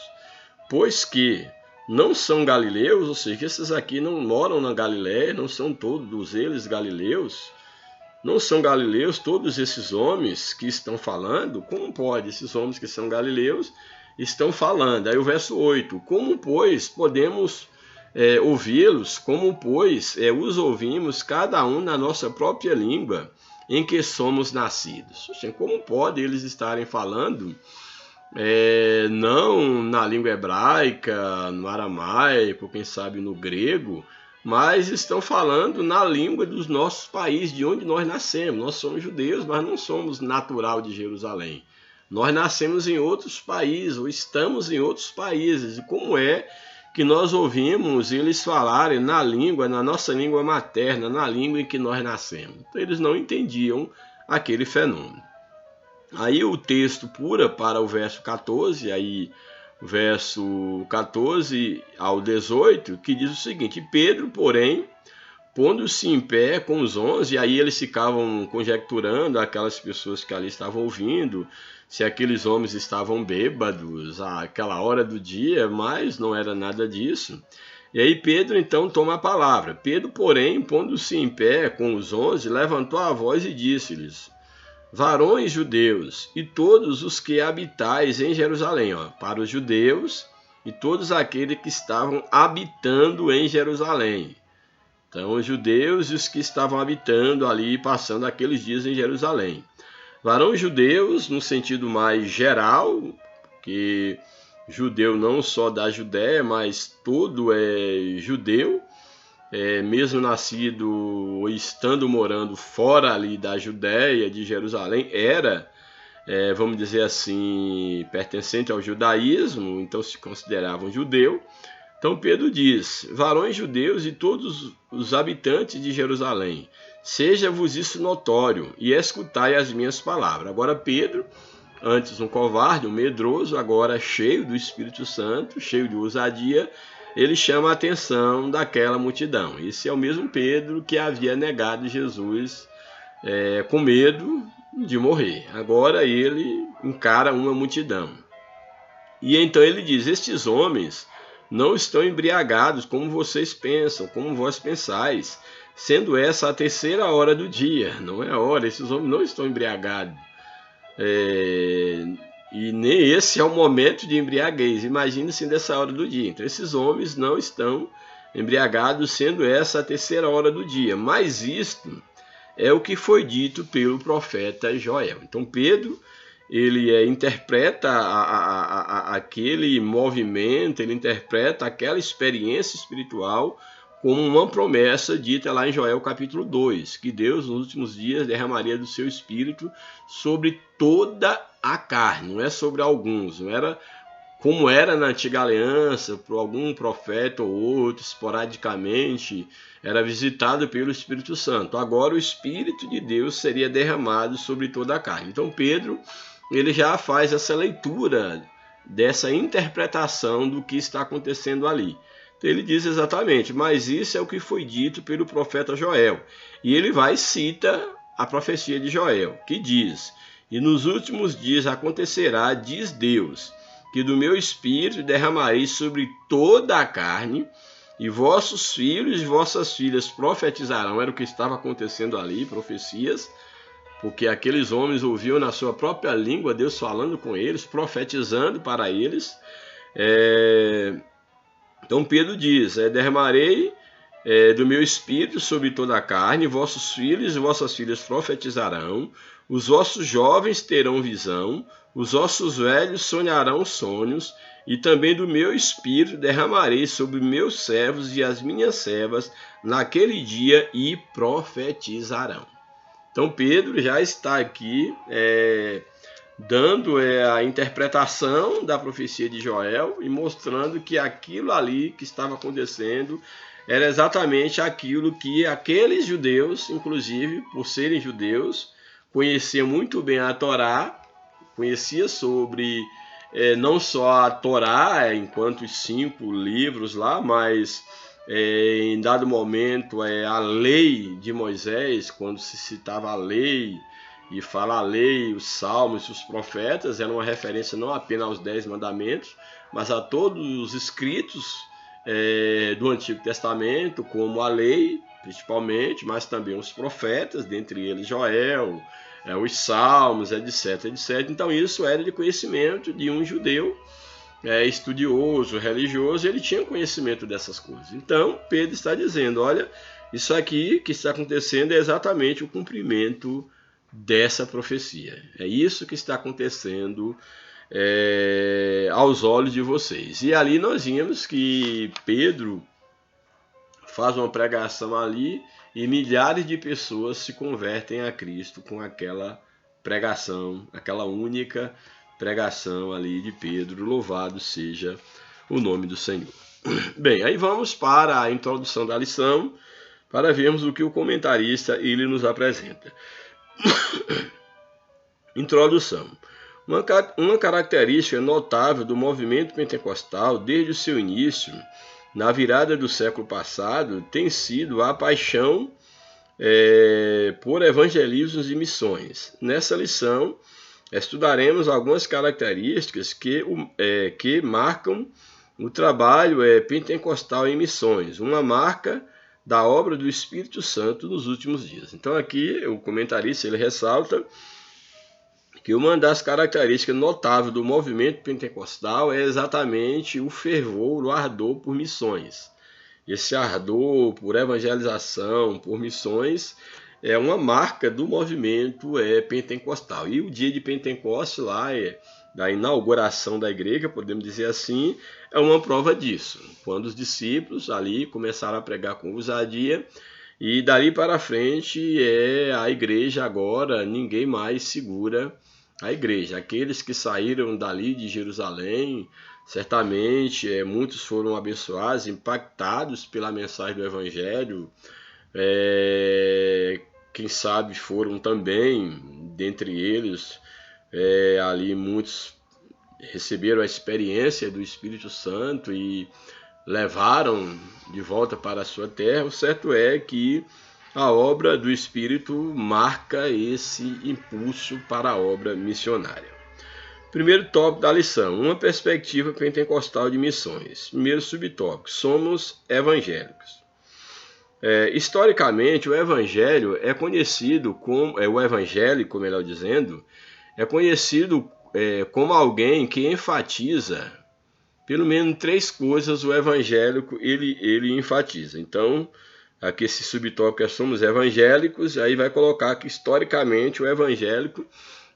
pois que não são galileus, ou seja, esses aqui não moram na Galiléia, não são todos eles galileus, não são galileus todos esses homens que estão falando? Como pode esses homens que são galileus estão falando? Aí o verso 8, como pois podemos ouvi-los, como pois os ouvimos cada um na nossa própria língua em que somos nascidos? Como pode eles estarem falando não na língua hebraica, no aramaico, quem sabe no grego, mas estão falando na língua dos nossos países, de onde nós nascemos. Nós somos judeus, mas não somos natural de Jerusalém. Nós nascemos em outros países, ou estamos em outros países. E como é que nós ouvimos eles falarem na língua, na nossa língua materna, na língua em que nós nascemos? Então eles não entendiam aquele fenômeno. Aí o texto pula para o verso 14, aí verso 14 ao 18, que diz o seguinte: Pedro, porém, pondo-se em pé com os 11, aí eles ficavam conjecturando, aquelas pessoas que ali estavam ouvindo, se aqueles homens estavam bêbados àquela hora do dia, mas não era nada disso. E aí Pedro então toma a palavra. Pedro, porém, pondo-se em pé com os 11, levantou a voz e disse-lhes: varões judeus e todos os que habitais em Jerusalém, para os judeus e todos aqueles que estavam habitando em Jerusalém. Então, os judeus e os que estavam habitando ali, passando aqueles dias em Jerusalém. Varões judeus, no sentido mais geral, que judeu não só da Judéia, mas todo é judeu, mesmo nascido ou estando morando fora ali da Judéia, de Jerusalém, era, vamos dizer assim, pertencente ao judaísmo, então se consideravam judeu. Então Pedro diz: varões judeus e todos os habitantes de Jerusalém, seja-vos isso notório e escutai as minhas palavras. Agora Pedro, antes um covarde, um medroso, agora cheio do Espírito Santo, cheio de ousadia, ele chama a atenção daquela multidão. Esse é o mesmo Pedro que havia negado Jesus com medo de morrer. Agora ele encara uma multidão. E então ele diz: estes homens não estão embriagados como vocês pensam, como vós pensais, sendo essa a terceira hora do dia. Não é a hora, esses homens não estão embriagados. E nem esse é o momento de embriaguez. Imagine-se dessa hora do dia. Então esses homens não estão embriagados, sendo essa a terceira hora do dia. Mas isto é o que foi dito pelo profeta Joel. Então Pedro, ele interpreta aquele movimento, ele interpreta aquela experiência espiritual como uma promessa dita lá em Joel capítulo 2, que Deus nos últimos dias derramaria do seu Espírito sobre toda a carne, não é sobre alguns, não era como era na antiga aliança, por algum profeta ou outro, esporadicamente, era visitado pelo Espírito Santo. Agora o Espírito de Deus seria derramado sobre toda a carne. Então Pedro, ele já faz essa leitura dessa interpretação do que está acontecendo ali. Então ele diz exatamente: mas isso é o que foi dito pelo profeta Joel. E ele vai e cita a profecia de Joel, que diz: e nos últimos dias acontecerá, diz Deus, que do meu Espírito derramarei sobre toda a carne, e vossos filhos e vossas filhas profetizarão. Era o que estava acontecendo ali, profecias, porque aqueles homens ouviam na sua própria língua Deus falando com eles, profetizando para eles. Então Pedro diz: derramarei do meu Espírito sobre toda a carne, vossos filhos e vossas filhas profetizarão, os vossos jovens terão visão, os vossos velhos sonharão sonhos, e também do meu Espírito derramarei sobre meus servos e as minhas servas naquele dia, e profetizarão. Então Pedro já está aqui dando a interpretação da profecia de Joel e mostrando que aquilo ali que estava acontecendo era exatamente aquilo que aqueles judeus, inclusive por serem judeus, conheciam muito bem a Torá, conhecia sobre não só a Torá, enquanto os 5 livros lá, mas em dado momento a lei de Moisés, quando se citava a lei e fala a lei, os salmos, os profetas, era uma referência não apenas aos 10 mandamentos, mas a todos os escritos do Antigo Testamento, como a lei, principalmente, mas também os profetas, dentre eles Joel, os salmos, etc, etc. Então isso era de conhecimento de um judeu estudioso, religioso, ele tinha conhecimento dessas coisas. Então Pedro está dizendo, olha, isso aqui que está acontecendo é exatamente o cumprimento dessa profecia. É isso que está acontecendo aos olhos de vocês. E ali nós vimos que Pedro faz uma pregação ali e milhares de pessoas se convertem a Cristo com aquela pregação, aquela única pregação ali de Pedro. Louvado seja o nome do Senhor. Bem, aí vamos para a introdução da lição, para vermos o que o comentarista ele nos apresenta. Introdução. Uma característica notável do movimento pentecostal desde o seu início, na virada do século passado, tem sido a paixão por evangelismos e missões. Nessa lição, estudaremos algumas características que marcam o trabalho pentecostal em missões, uma marca da obra do Espírito Santo nos últimos dias. Então aqui o comentarista ele ressalta que uma das características notáveis do movimento pentecostal é exatamente o fervor, o ardor por missões. Esse ardor por evangelização, por missões, é uma marca do movimento pentecostal. E o dia de Pentecostes, lá, da inauguração da igreja, podemos dizer assim, é uma prova disso. Quando os discípulos ali começaram a pregar com ousadia, e dali para frente a igreja agora, ninguém mais segura a igreja. Aqueles que saíram dali de Jerusalém, certamente muitos foram abençoados, impactados pela mensagem do Evangelho. Quem sabe foram também, dentre eles, ali muitos receberam a experiência do Espírito Santo e levaram de volta para a sua terra. O certo é que a obra do Espírito marca esse impulso para a obra missionária. Primeiro tópico da lição, uma perspectiva pentecostal de missões. Primeiro subtópico, somos evangélicos. Historicamente, o evangelho é conhecido como, o evangélico, melhor dizendo, é conhecido como alguém que enfatiza pelo menos 3 coisas. O evangélico ele enfatiza. Então, aqui esse subtópico é somos evangélicos, aí vai colocar que historicamente o evangélico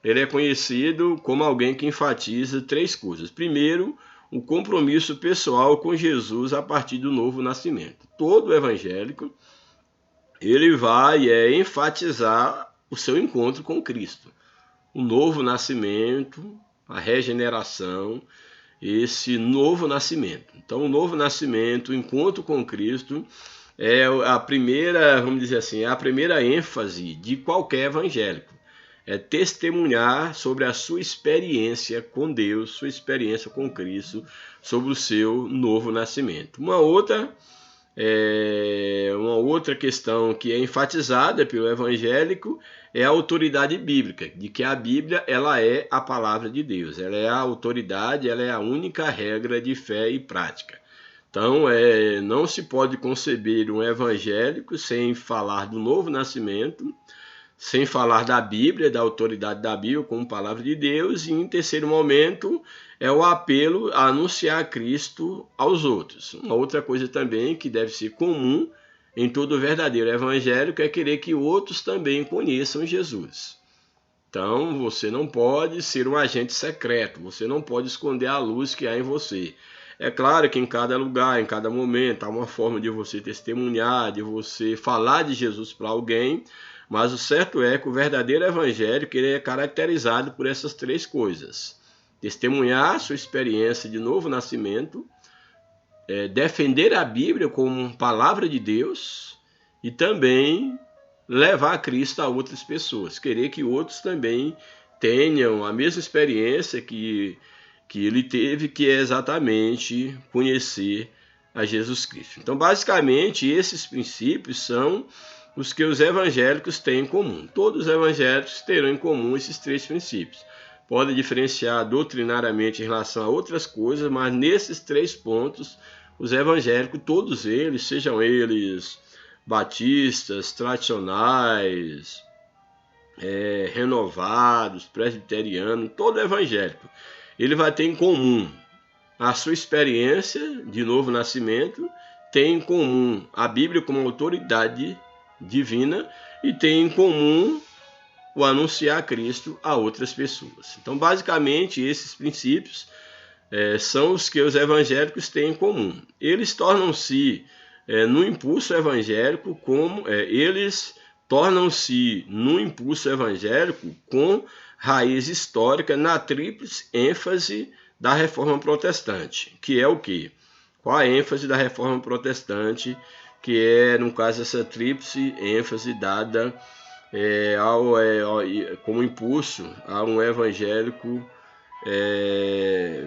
ele é conhecido como alguém que enfatiza 3 coisas. Primeiro, o compromisso pessoal com Jesus a partir do novo nascimento. Todo evangélico ele vai enfatizar o seu encontro com Cristo. O novo nascimento, a regeneração, esse novo nascimento. Então, o novo nascimento, o encontro com Cristo, é a primeira, vamos dizer assim, é a primeira ênfase de qualquer evangélico. É testemunhar sobre a sua experiência com Deus, sua experiência com Cristo, sobre o seu novo nascimento. Uma outra questão que é enfatizada pelo evangélico é a autoridade bíblica, de que a Bíblia ela é a palavra de Deus, ela é a autoridade, ela é a única regra de fé e prática. Então, não se pode conceber um evangélico sem falar do novo nascimento, sem falar da Bíblia, da autoridade da Bíblia como palavra de Deus, e em terceiro momento é o apelo a anunciar Cristo aos outros. Uma outra coisa também que deve ser comum em todo verdadeiro evangélico é querer que outros também conheçam Jesus. Então, você não pode ser um agente secreto, você não pode esconder a luz que há em você. É claro que em cada lugar, em cada momento, há uma forma de você testemunhar, de você falar de Jesus para alguém, mas o certo é que o verdadeiro evangélico ele é caracterizado por essas três coisas: testemunhar sua experiência de novo nascimento, defender a Bíblia como palavra de Deus e também levar Cristo a outras pessoas, querer que outros também tenham a mesma experiência que ele teve, que é exatamente conhecer a Jesus Cristo. Então, basicamente, esses princípios são os que os evangélicos têm em comum. Todos os evangélicos terão em comum esses três princípios. Podem diferenciar doutrinariamente em relação a outras coisas, mas nesses três pontos, os evangélicos, todos eles, sejam eles batistas, tradicionais, renovados, presbiterianos, todo evangélico, ele vai ter em comum a sua experiência de novo nascimento, tem em comum a Bíblia como autoridade divina e tem em comum o anunciar Cristo a outras pessoas. Então, basicamente, esses princípios são os que os evangélicos têm em comum. Eles tornam-se, no impulso evangélico, com raiz histórica na tríplice ênfase da Reforma Protestante, que é o quê? Qual a ênfase da Reforma Protestante, que é, no caso, essa tríplice ênfase dada como impulso a um evangélico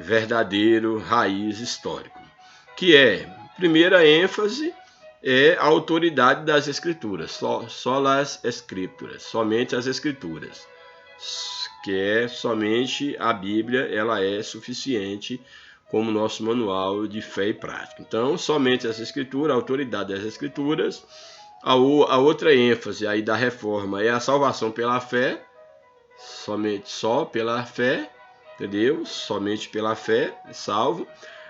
verdadeiro, raiz histórico, que é, primeira ênfase, é a autoridade das Escrituras, solas Escrituras, somente as Escrituras, que é somente a Bíblia, ela é suficiente como nosso manual de fé e prática. Então, somente as Escrituras, a autoridade das Escrituras. A outra ênfase aí da reforma é a salvação pela fé, só pela fé, entendeu? Somente pela fé, salvo.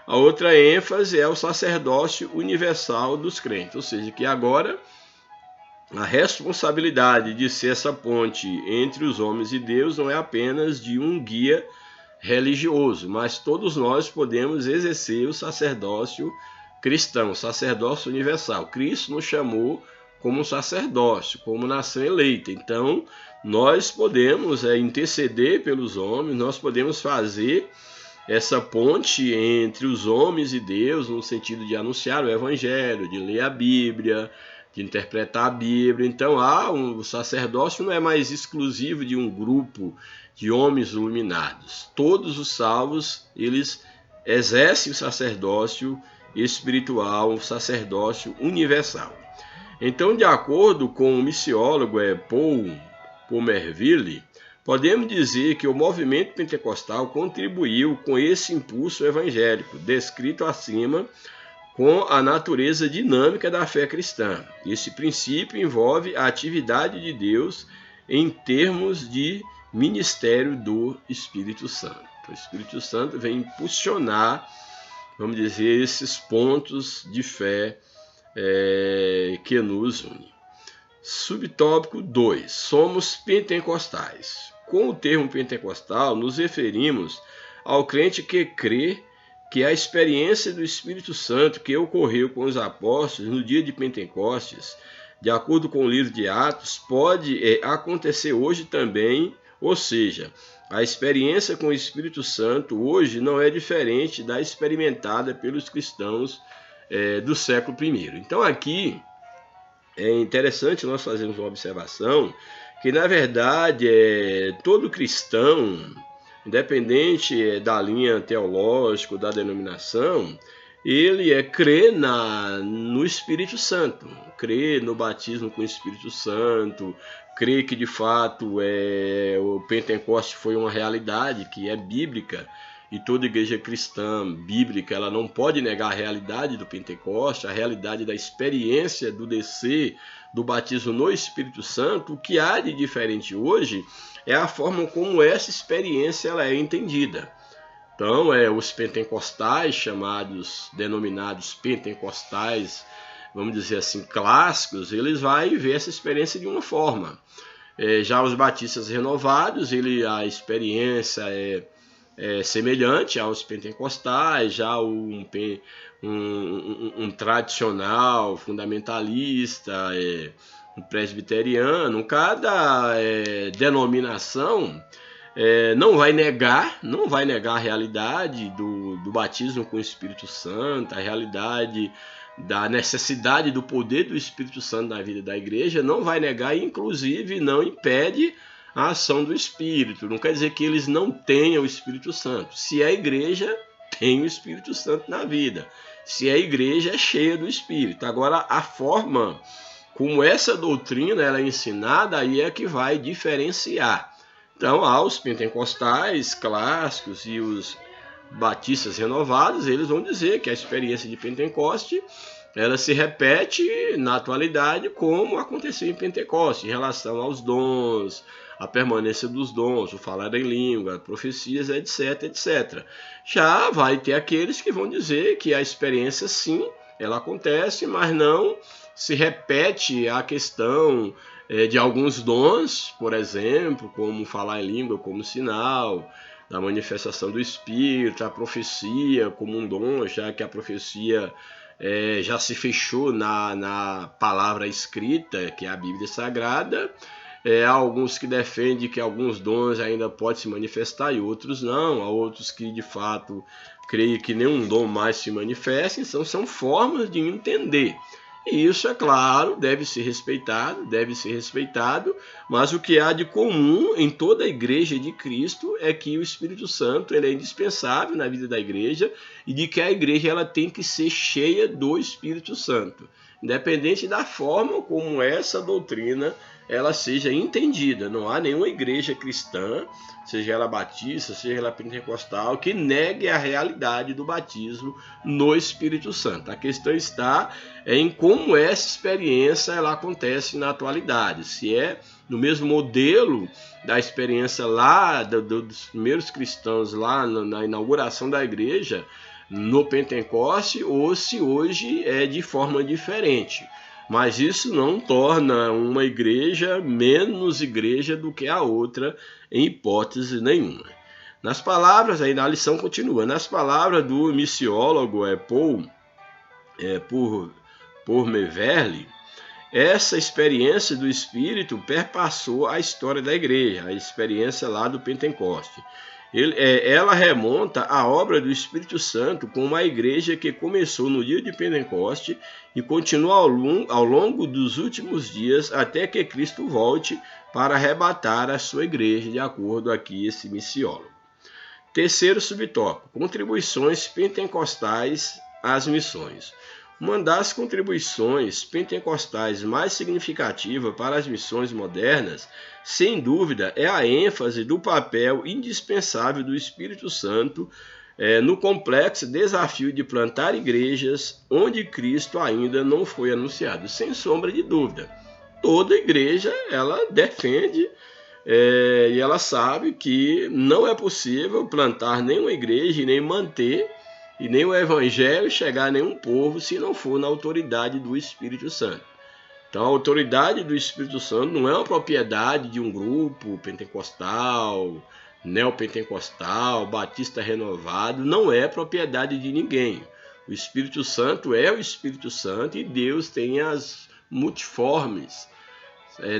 A outra ênfase é o sacerdócio universal dos crentes, ou seja, que agora a responsabilidade de ser essa ponte entre os homens e Deus não é apenas de um guia religioso, mas todos nós podemos exercer o sacerdócio cristão, o sacerdócio universal. Cristo nos chamou como um sacerdócio, como nação eleita. Então, nós podemos interceder pelos homens, nós podemos fazer essa ponte entre os homens e Deus, no sentido de anunciar o Evangelho, de ler a Bíblia, de interpretar a Bíblia. Então, o sacerdócio não é mais exclusivo de um grupo de homens iluminados. Todos os salvos, eles exercem o sacerdócio espiritual, o sacerdócio universal. Então, de acordo com o missiólogo Paul Pomerville, podemos dizer que o movimento pentecostal contribuiu com esse impulso evangélico, descrito acima, com a natureza dinâmica da fé cristã. Esse princípio envolve a atividade de Deus em termos de ministério do Espírito Santo. O Espírito Santo vem impulsionar, vamos dizer, esses pontos de fé que nos unem. Subtópico 2. Somos pentecostais. Com o termo pentecostal, nos referimos ao crente que crê que a experiência do Espírito Santo que ocorreu com os apóstolos no dia de Pentecostes, de acordo com o livro de Atos, pode acontecer hoje também, ou seja, a experiência com o Espírito Santo hoje não é diferente da experimentada pelos cristãos do século I. Então aqui é interessante nós fazermos uma observação que, na verdade, todo cristão, independente da linha teológica, da denominação, ele crê no Espírito Santo, crê no batismo com o Espírito Santo, crê que, de fato, o Pentecoste foi uma realidade que é bíblica, e toda igreja cristã bíblica ela não pode negar a realidade do Pentecoste, a realidade da experiência do descer do batismo no Espírito Santo. O que há de diferente hoje é a forma como essa experiência ela é entendida. Então, os pentecostais, denominados pentecostais, vamos dizer assim, clássicos, eles vão ver essa experiência de uma forma. Já os batistas renovados, a experiência é semelhante aos pentecostais, já um tradicional fundamentalista, presbiteriano, cada denominação não vai negar a realidade do batismo com o Espírito Santo, a realidade da necessidade do poder do Espírito Santo na vida da igreja, não vai negar e inclusive não impede a ação do Espírito. Não quer dizer que eles não tenham o Espírito Santo. Se a igreja tem o Espírito Santo na vida, se a igreja é cheia do Espírito. Agora, a forma como essa doutrina ela é ensinada, aí é que vai diferenciar. Então, aos pentecostais clássicos e os batistas renovados, eles vão dizer que a experiência de Pentecoste ela se repete na atualidade como aconteceu em Pentecoste, em relação aos dons, a permanência dos dons, o falar em língua, profecias, etc, etc. Já vai ter aqueles que vão dizer que a experiência, sim, ela acontece, mas não se repete a questão de alguns dons, por exemplo, como falar em língua como sinal, da manifestação do Espírito, a profecia como um dom, já que a profecia já se fechou na palavra escrita, que é a Bíblia Sagrada. Há alguns que defendem que alguns dons ainda podem se manifestar e outros não. Há outros que, de fato, creem que nenhum dom mais se manifesta. Então, são formas de entender. E isso, é claro, deve ser respeitado, mas o que há de comum em toda a igreja de Cristo é que o Espírito Santo ele é indispensável na vida da igreja e de que a igreja ela tem que ser cheia do Espírito Santo, independente da forma como essa doutrina ela seja entendida. Não há nenhuma igreja cristã, seja ela batista, seja ela pentecostal, que negue a realidade do batismo no Espírito Santo. A questão está em como essa experiência ela acontece na atualidade. Se é no mesmo modelo da experiência lá dos primeiros cristãos, lá na inauguração da igreja, no Pentecoste, ou se hoje é de forma diferente. Mas isso não torna uma igreja menos igreja do que a outra, em hipótese nenhuma. Nas palavras, aí a lição continua, nas palavras do missiólogo Paul Pourmeverle, essa experiência do Espírito perpassou a história da igreja, a experiência lá do Pentecoste. Ela remonta à obra do Espírito Santo com uma igreja que começou no dia de Pentecoste e continua ao longo dos últimos dias até que Cristo volte para arrebatar a sua igreja, de acordo aqui esse missiólogo. Terceiro subtópico, contribuições pentecostais às missões. Uma das contribuições pentecostais mais significativas para as missões modernas, sem dúvida, é a ênfase do papel indispensável do Espírito Santo no complexo desafio de plantar igrejas onde Cristo ainda não foi anunciado. Sem sombra de dúvida, toda igreja ela defende e ela sabe que não é possível plantar nenhuma igreja e nem manter e nem o evangelho chegar a nenhum povo se não for na autoridade do Espírito Santo. Então a autoridade do Espírito Santo não é uma propriedade de um grupo pentecostal, neopentecostal, batista renovado, não é propriedade de ninguém. O Espírito Santo é o Espírito Santo e Deus tem as multiformes.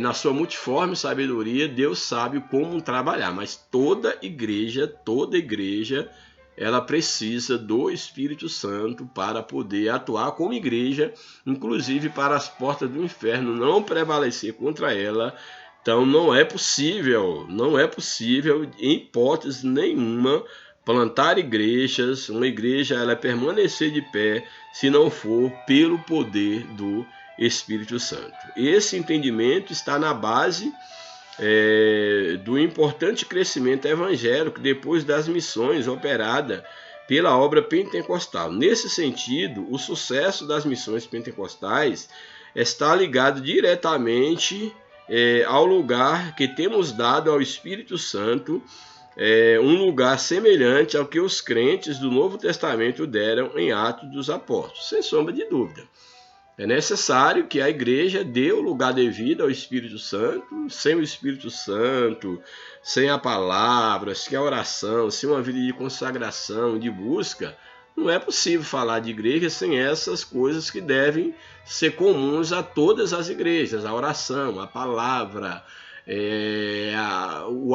Na sua multiforme sabedoria, Deus sabe como trabalhar, mas toda igreja, ela precisa do Espírito Santo para poder atuar como igreja, inclusive para as portas do inferno não prevalecer contra ela. Então não é possível, em hipótese nenhuma, plantar igrejas, uma igreja ela permanecer de pé, se não for pelo poder do Espírito Santo. Esse entendimento está na base do importante crescimento evangélico depois das missões operadas pela obra pentecostal. Nesse sentido, o sucesso das missões pentecostais está ligado diretamente ao lugar que temos dado ao Espírito Santo, um lugar semelhante ao que os crentes do Novo Testamento deram em Atos dos Apóstolos, sem sombra de dúvida. É necessário que a igreja dê o lugar devido ao Espírito Santo. Sem o Espírito Santo, sem a palavra, sem a oração, sem uma vida de consagração, de busca, não é possível falar de igreja sem essas coisas que devem ser comuns a todas as igrejas: a oração, a palavra, o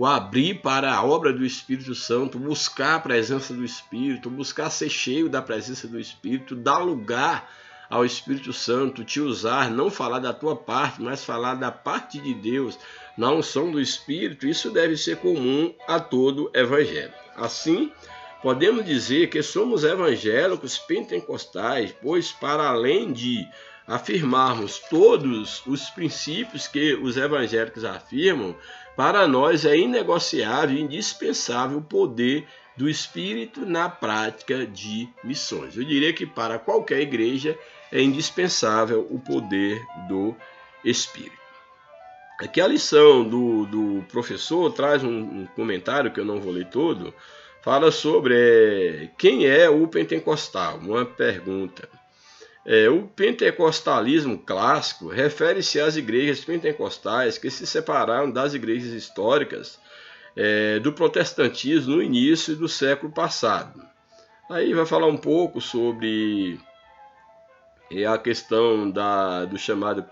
abrir para a obra do Espírito Santo, buscar a presença do Espírito, buscar ser cheio da presença do Espírito, dar lugar ao Espírito Santo te usar, não falar da tua parte, mas falar da parte de Deus, na unção do Espírito. Isso deve ser comum a todo evangelho. Assim, podemos dizer que somos evangélicos pentecostais, pois para além de afirmarmos todos os princípios que os evangélicos afirmam, para nós é inegociável e indispensável o poder do Espírito na prática de missões. Eu diria que para qualquer igreja é indispensável o poder do Espírito. Aqui a lição do professor traz um comentário que eu não vou ler todo, fala sobre quem é o pentecostal, uma pergunta. O pentecostalismo clássico refere-se às igrejas pentecostais que se separaram das igrejas históricas do protestantismo no início do século passado. Aí vai falar um pouco sobre a questão do chamado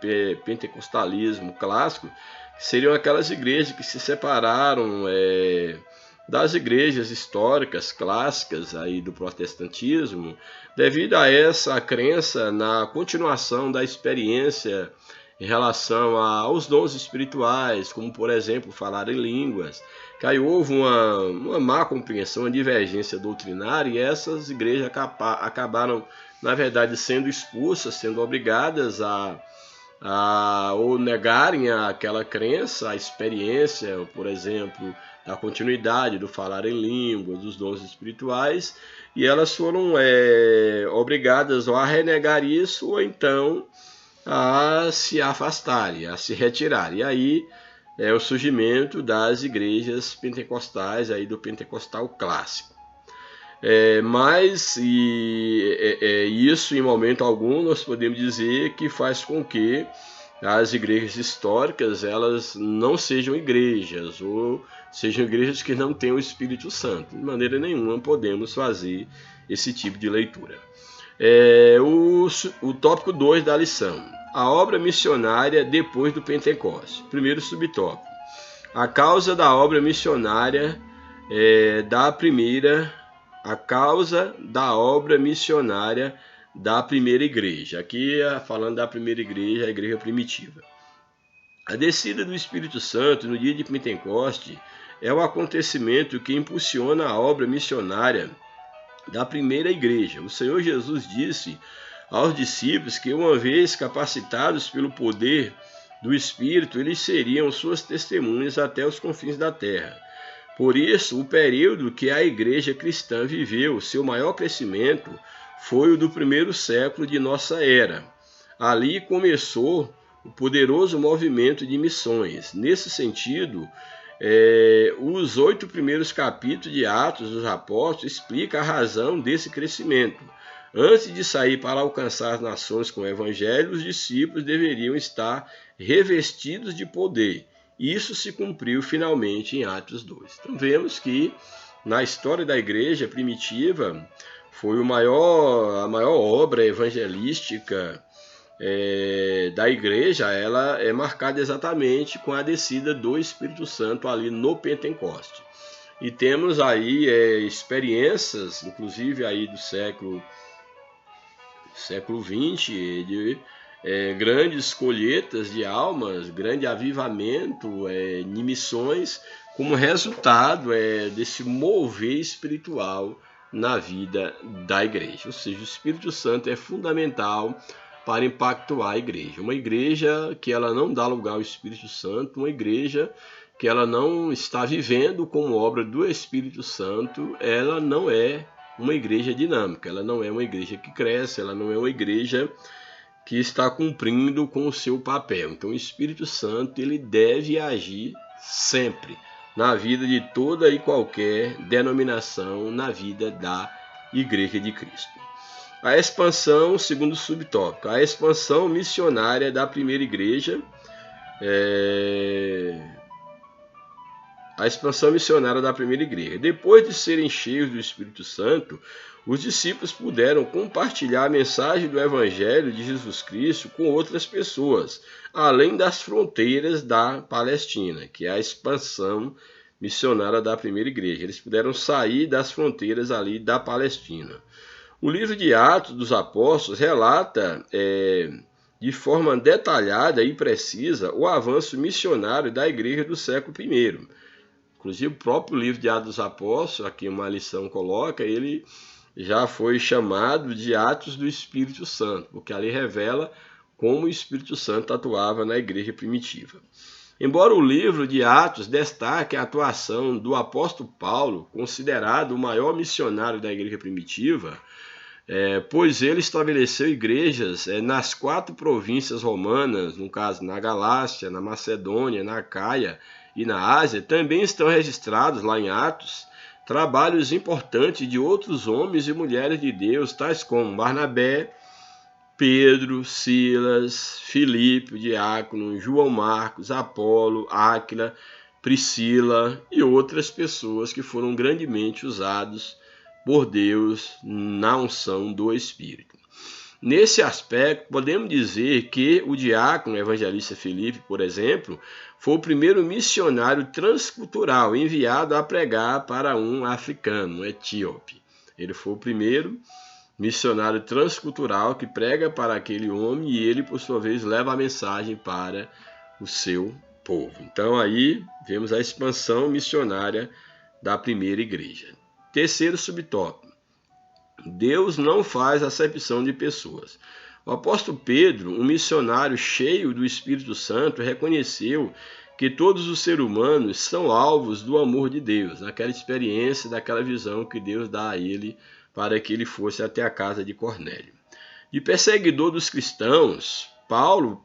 pentecostalismo clássico, que seriam aquelas igrejas que se separaram das igrejas históricas clássicas aí do protestantismo, devido a essa crença na continuação da experiência em relação aos dons espirituais, como por exemplo falar em línguas, que aí houve uma má compreensão, uma divergência doutrinária, e essas igrejas acabaram, na verdade, sendo expulsas, sendo obrigadas ou negarem aquela crença, a experiência, por exemplo, da continuidade do falar em línguas, dos dons espirituais, e elas foram obrigadas a renegar isso, ou então a se afastarem, a se retirarem. E aí é o surgimento das igrejas pentecostais, aí do pentecostal clássico. Mas isso, em momento algum, nós podemos dizer que faz com que as igrejas históricas elas não sejam igrejas, ou sejam igrejas que não tenham o Espírito Santo. De maneira nenhuma podemos fazer esse tipo de leitura. O tópico 2 da lição: a obra missionária depois do Pentecostes. Primeiro subtópico: a causa da obra missionária a causa da obra missionária da primeira igreja. Aqui falando da primeira igreja, a igreja primitiva. A descida do Espírito Santo no dia de Pentecoste é o acontecimento que impulsiona a obra missionária da primeira igreja. O Senhor Jesus disse aos discípulos que, uma vez capacitados pelo poder do Espírito, eles seriam suas testemunhas até os confins da terra. Por isso, o período que a igreja cristã viveu, seu maior crescimento, foi o do primeiro século de nossa era. Ali começou o poderoso movimento de missões. Nesse sentido, os 8 primeiros capítulos de Atos dos Apóstolos explicam a razão desse crescimento. Antes de sair para alcançar as nações com o evangelho, os discípulos deveriam estar revestidos de poder. Isso se cumpriu finalmente em Atos 2. Então vemos que na história da igreja primitiva foi a maior obra evangelística da igreja. Ela é marcada exatamente com a descida do Espírito Santo ali no Pentecoste. E temos aí experiências, inclusive aí do século XX, de grandes colheitas de almas, grande avivamento de missões, como resultado desse mover espiritual na vida da igreja. Ou seja, o Espírito Santo é fundamental para impactuar a igreja. Uma igreja que ela não dá lugar ao Espírito Santo, uma igreja que ela não está vivendo como obra do Espírito Santo, ela não é uma igreja dinâmica, ela não é uma igreja que cresce, ela não é uma igreja que está cumprindo com o seu papel. Então o Espírito Santo ele deve agir sempre na vida de toda e qualquer denominação, na vida da Igreja de Cristo. A expansão, segundo subtópico, a expansão missionária da primeira igreja. a expansão missionária da primeira igreja. Depois de serem cheios do Espírito Santo, os discípulos puderam compartilhar a mensagem do Evangelho de Jesus Cristo com outras pessoas, além das fronteiras da Palestina, que é a expansão missionária da primeira igreja. Eles puderam sair das fronteiras ali da Palestina. O livro de Atos dos Apóstolos relata de forma detalhada e precisa o avanço missionário da igreja do século I. Inclusive, o próprio livro de Atos dos Apóstolos, aqui uma lição coloca, ele já foi chamado de Atos do Espírito Santo, porque ali revela como o Espírito Santo atuava na igreja primitiva. Embora o livro de Atos destaque a atuação do apóstolo Paulo, considerado o maior missionário da igreja primitiva, pois ele estabeleceu igrejas nas 4 províncias romanas, no caso na Galácia, na Macedônia, na Acaia e na Ásia, também estão registrados lá em Atos trabalhos importantes de outros homens e mulheres de Deus, tais como Barnabé, Pedro, Silas, Filipe, o diácono, João Marcos, Apolo, Áquila, Priscila e outras pessoas que foram grandemente usados por Deus na unção do Espírito. Nesse aspecto, podemos dizer que o diácono evangelista Filipe, por exemplo, foi o primeiro missionário transcultural enviado a pregar para um africano, um etíope. Ele foi o primeiro missionário transcultural que prega para aquele homem e ele, por sua vez, leva a mensagem para o seu povo. Então aí vemos a expansão missionária da primeira igreja. Terceiro subtópico: Deus não faz acepção de pessoas. O apóstolo Pedro, um missionário cheio do Espírito Santo, reconheceu que todos os seres humanos são alvos do amor de Deus, daquela experiência, daquela visão que Deus dá a ele para que ele fosse até a casa de Cornélio. De perseguidor dos cristãos, Paulo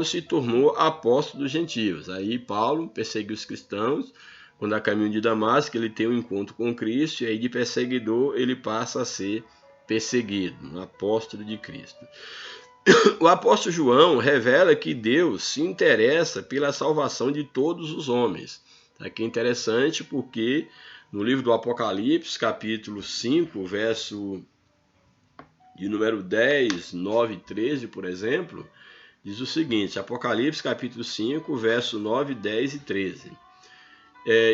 se tornou apóstolo dos gentios. Aí Paulo perseguiu os cristãos. Quando a caminho de Damasco, ele tem um encontro com Cristo, e aí de perseguidor ele passa a ser perseguido, um apóstolo de Cristo. O apóstolo João revela que Deus se interessa pela salvação de todos os homens. Aqui é interessante porque no livro do Apocalipse, capítulo 5, verso de número 10, 9 e 13, por exemplo, diz o seguinte: Apocalipse, capítulo 5, verso 9, 10 e 13.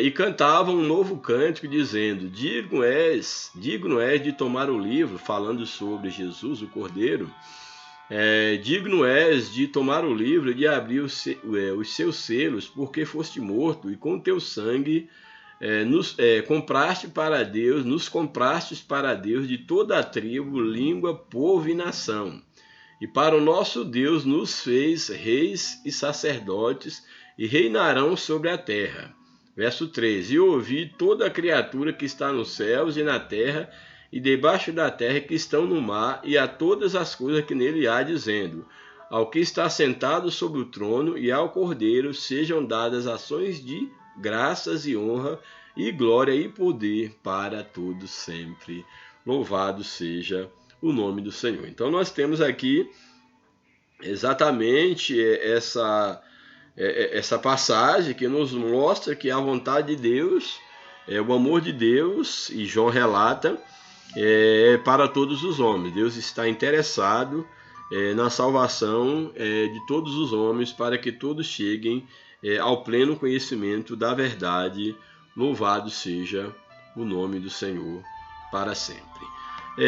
E cantavam um novo cântico, dizendo: digno és de tomar o livro, falando sobre Jesus, o Cordeiro. Digno és de tomar o livro e de abrir os seus selos, porque foste morto, e com teu sangue nos compraste para Deus de toda a tribo, língua, povo e nação. E para o nosso Deus nos fez reis e sacerdotes, e reinarão sobre a terra. Verso 3: E ouvi toda a criatura que está nos céus e na terra, e debaixo da terra que estão no mar, e a todas as coisas que nele há, dizendo: Ao que está sentado sobre o trono e ao Cordeiro sejam dadas ações de graças e honra e glória e poder para todos sempre. Louvado seja o nome do Senhor. Então nós temos aqui exatamente essa passagem que nos mostra que a vontade de Deus, o amor de Deus, e João relata, para todos os homens. Deus está interessado na salvação de todos os homens, para que todos cheguem ao pleno conhecimento da verdade. Louvado seja o nome do Senhor para sempre.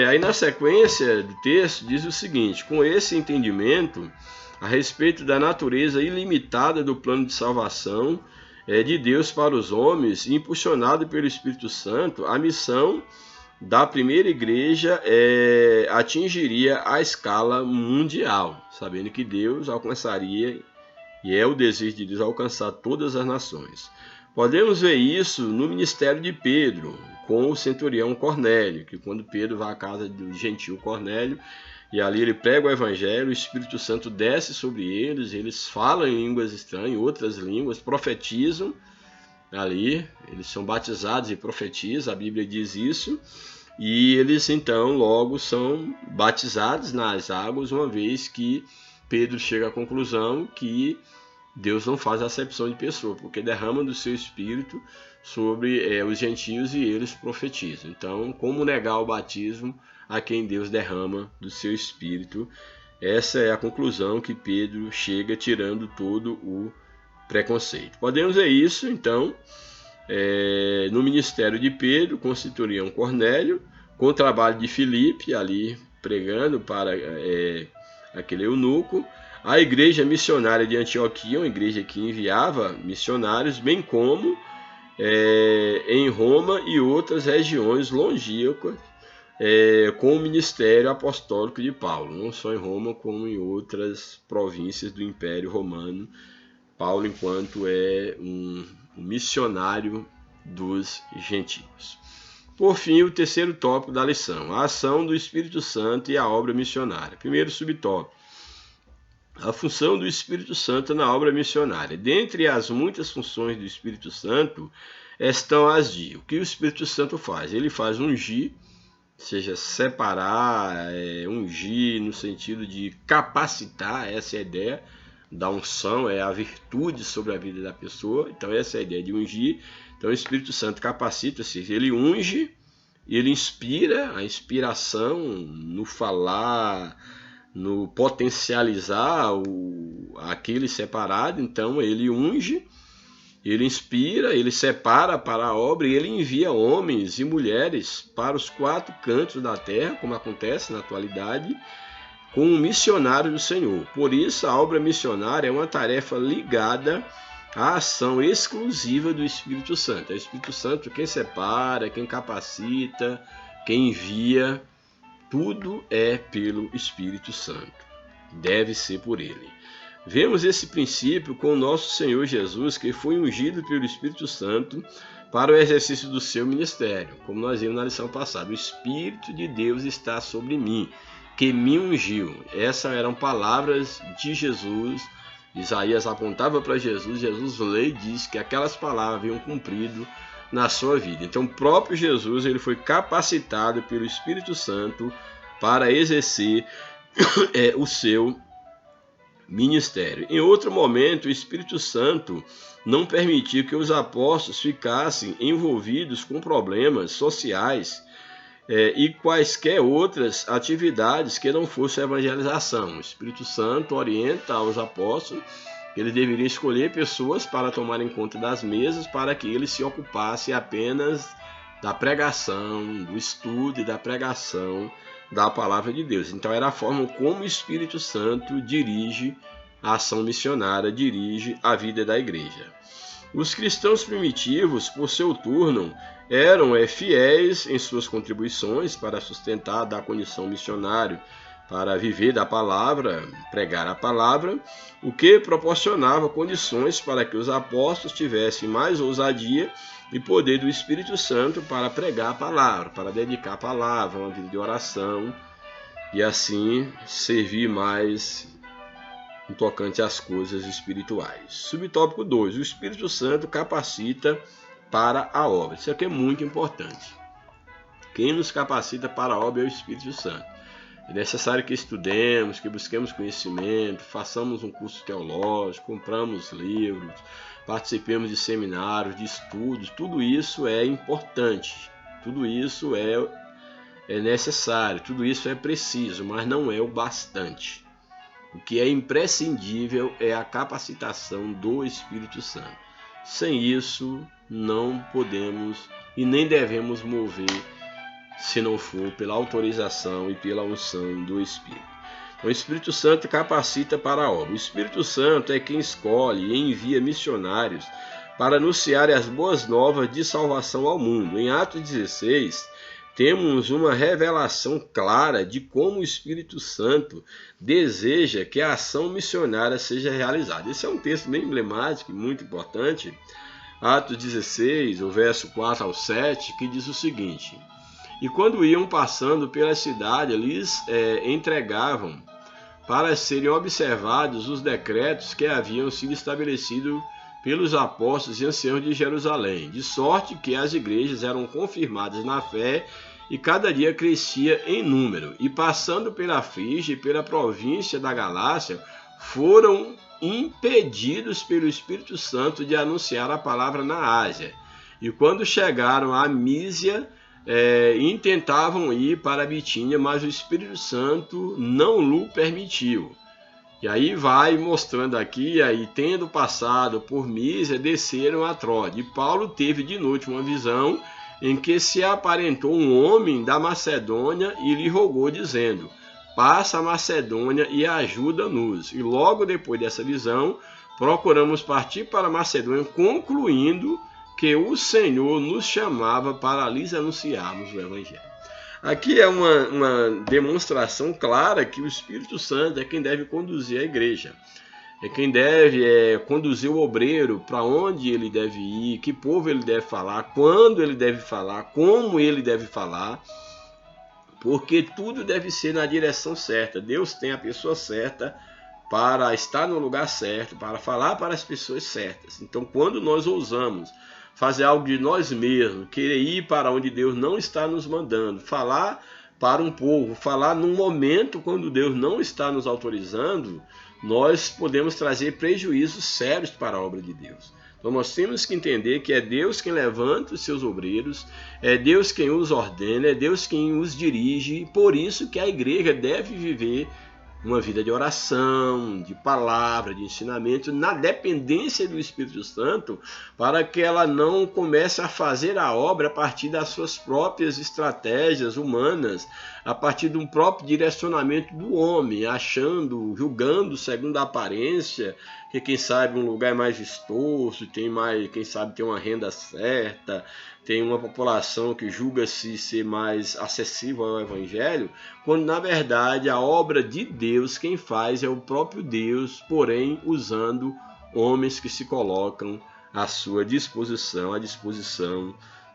Aí na sequência do texto diz o seguinte: com esse entendimento a respeito da natureza ilimitada do plano de salvação de Deus para os homens, impulsionado pelo Espírito Santo, a missão da primeira igreja atingiria a escala mundial, sabendo que Deus alcançaria, e é o desejo de Deus, alcançar todas as nações. Podemos ver isso no ministério de Pedro, com o centurião Cornélio, que quando Pedro vai à casa do gentil Cornélio, e ali ele prega o evangelho, o Espírito Santo desce sobre eles, eles falam em línguas estranhas, outras línguas, profetizam ali, eles são batizados e profetizam, a Bíblia diz isso, e eles então logo são batizados nas águas, uma vez que Pedro chega à conclusão que Deus não faz acepção de pessoa, porque derrama do seu Espírito sobre os gentios e eles profetizam. Então, como negar o batismo a quem Deus derrama do seu Espírito? Essa é a conclusão que Pedro chega, tirando todo o preconceito. Podemos ver isso, então, no ministério de Pedro, com o centurião Cornélio, com o trabalho de Filipe, ali pregando para aquele eunuco, a igreja missionária de Antioquia, uma igreja que enviava missionários, bem como em Roma e outras regiões longínquas, com o ministério apostólico de Paulo, não só em Roma, como em outras províncias do Império Romano. Paulo, enquanto um missionário dos gentios. Por fim, o terceiro tópico da lição, a ação do Espírito Santo e a obra missionária. Primeiro subtópico, a função do Espírito Santo na obra missionária. Dentre as muitas funções do Espírito Santo estão as de: o que o Espírito Santo faz? Ele faz ungir, ou seja, separar, ungir no sentido de capacitar, essa é a ideia da unção, é a virtude sobre a vida da pessoa. Então essa é a ideia de ungir. Então o Espírito Santo capacita-se, ele unge, ele inspira, a inspiração no falar, no potencializar aquele separado. Então ele unge, ele inspira, ele separa para a obra e ele envia homens e mulheres para os 4 cantos da terra, como acontece na atualidade, como um missionário do Senhor. Por isso, a obra missionária é uma tarefa ligada à ação exclusiva do Espírito Santo. É o Espírito Santo quem separa, quem capacita, quem envia. Tudo é pelo Espírito Santo. Deve ser por ele. Vemos esse princípio com o nosso Senhor Jesus, que foi ungido pelo Espírito Santo para o exercício do seu ministério. Como nós vimos na lição passada, o Espírito de Deus está sobre mim, que me ungiu. Essas eram palavras de Jesus. Isaías apontava para Jesus, Jesus lê e diz que aquelas palavras haviam cumprido na sua vida. Então o próprio Jesus, ele foi capacitado pelo Espírito Santo para exercer o seu ministério. Em outro momento, o Espírito Santo não permitiu que os apóstolos ficassem envolvidos com problemas sociais e quaisquer outras atividades que não fossem evangelização. O Espírito Santo orienta aos apóstolos que eles deveriam escolher pessoas para tomarem conta das mesas, para que eles se ocupassem apenas da pregação, do estudo e da pregação da palavra de Deus. Então era a forma como o Espírito Santo dirige a ação missionária, dirige a vida da igreja. Os cristãos primitivos, por seu turno, eram fiéis em suas contribuições para sustentar da condição missionária, para viver da palavra, pregar a palavra, o que proporcionava condições para que os apóstolos tivessem mais ousadia e poder do Espírito Santo para pregar a palavra, para dedicar a palavra, uma vida de oração, e assim servir mais no tocante às coisas espirituais. Subtópico 2. O Espírito Santo capacita para a obra. Isso aqui é muito importante. Quem nos capacita para a obra é o Espírito Santo. É necessário que estudemos, que busquemos conhecimento, façamos um curso teológico, compramos livros, participemos de seminários, de estudos. Tudo isso é importante, tudo isso é necessário, tudo isso é preciso, mas não é o bastante. O que é imprescindível é a capacitação do Espírito Santo. Sem isso, não podemos e nem devemos mover, se não for pela autorização e pela unção do Espírito. Então, o Espírito Santo capacita para a obra. O Espírito Santo é quem escolhe e envia missionários para anunciar as boas novas de salvação ao mundo. Em Atos 16, temos uma revelação clara de como o Espírito Santo deseja que a ação missionária seja realizada. Esse é um texto bem emblemático e muito importante. Atos 16, o verso 4 ao 7, que diz o seguinte: e quando iam passando pela cidade, lhes entregavam para serem observados os decretos que haviam sido estabelecidos pelos apóstolos e anciãos de Jerusalém, de sorte que as igrejas eram confirmadas na fé e cada dia crescia em número. E passando pela Frígia e pela província da Galácia, foram impedidos pelo Espírito Santo de anunciar a palavra na Ásia. E quando chegaram a Mísia, intentavam ir para a Bitínia, mas o Espírito Santo não lhe permitiu. E aí vai mostrando aqui, aí tendo passado por Mísia, desceram a Tróade. E Paulo teve de noite uma visão em que se aparentou um homem da Macedônia e lhe rogou, dizendo: passa a Macedônia e ajuda-nos. E logo depois dessa visão, procuramos partir para a Macedônia, concluindo que o Senhor nos chamava para lhes anunciarmos o Evangelho. Aqui é uma demonstração clara que o Espírito Santo é quem deve conduzir a igreja. É quem deve conduzir o obreiro para onde ele deve ir, que povo ele deve falar, quando ele deve falar, como ele deve falar, porque tudo deve ser na direção certa. Deus tem a pessoa certa para estar no lugar certo, para falar para as pessoas certas. Então, quando nós ousamos fazer algo de nós mesmos, querer ir para onde Deus não está nos mandando, falar para um povo, falar num momento quando Deus não está nos autorizando, nós podemos trazer prejuízos sérios para a obra de Deus. Então nós temos que entender que é Deus quem levanta os seus obreiros, é Deus quem os ordena, é Deus quem os dirige, e por isso que a igreja deve viver uma vida de oração, de palavra, de ensinamento, na dependência do Espírito Santo, para que ela não comece a fazer a obra a partir das suas próprias estratégias humanas, a partir de um próprio direcionamento do homem, achando, julgando segundo a aparência, que quem sabe um lugar é mais vistoso, tem mais, quem sabe tem uma renda certa, tem uma população que julga-se ser mais acessível ao Evangelho, quando na verdade a obra de Deus quem faz é o próprio Deus, porém usando homens que se colocam à sua disposição, à disposição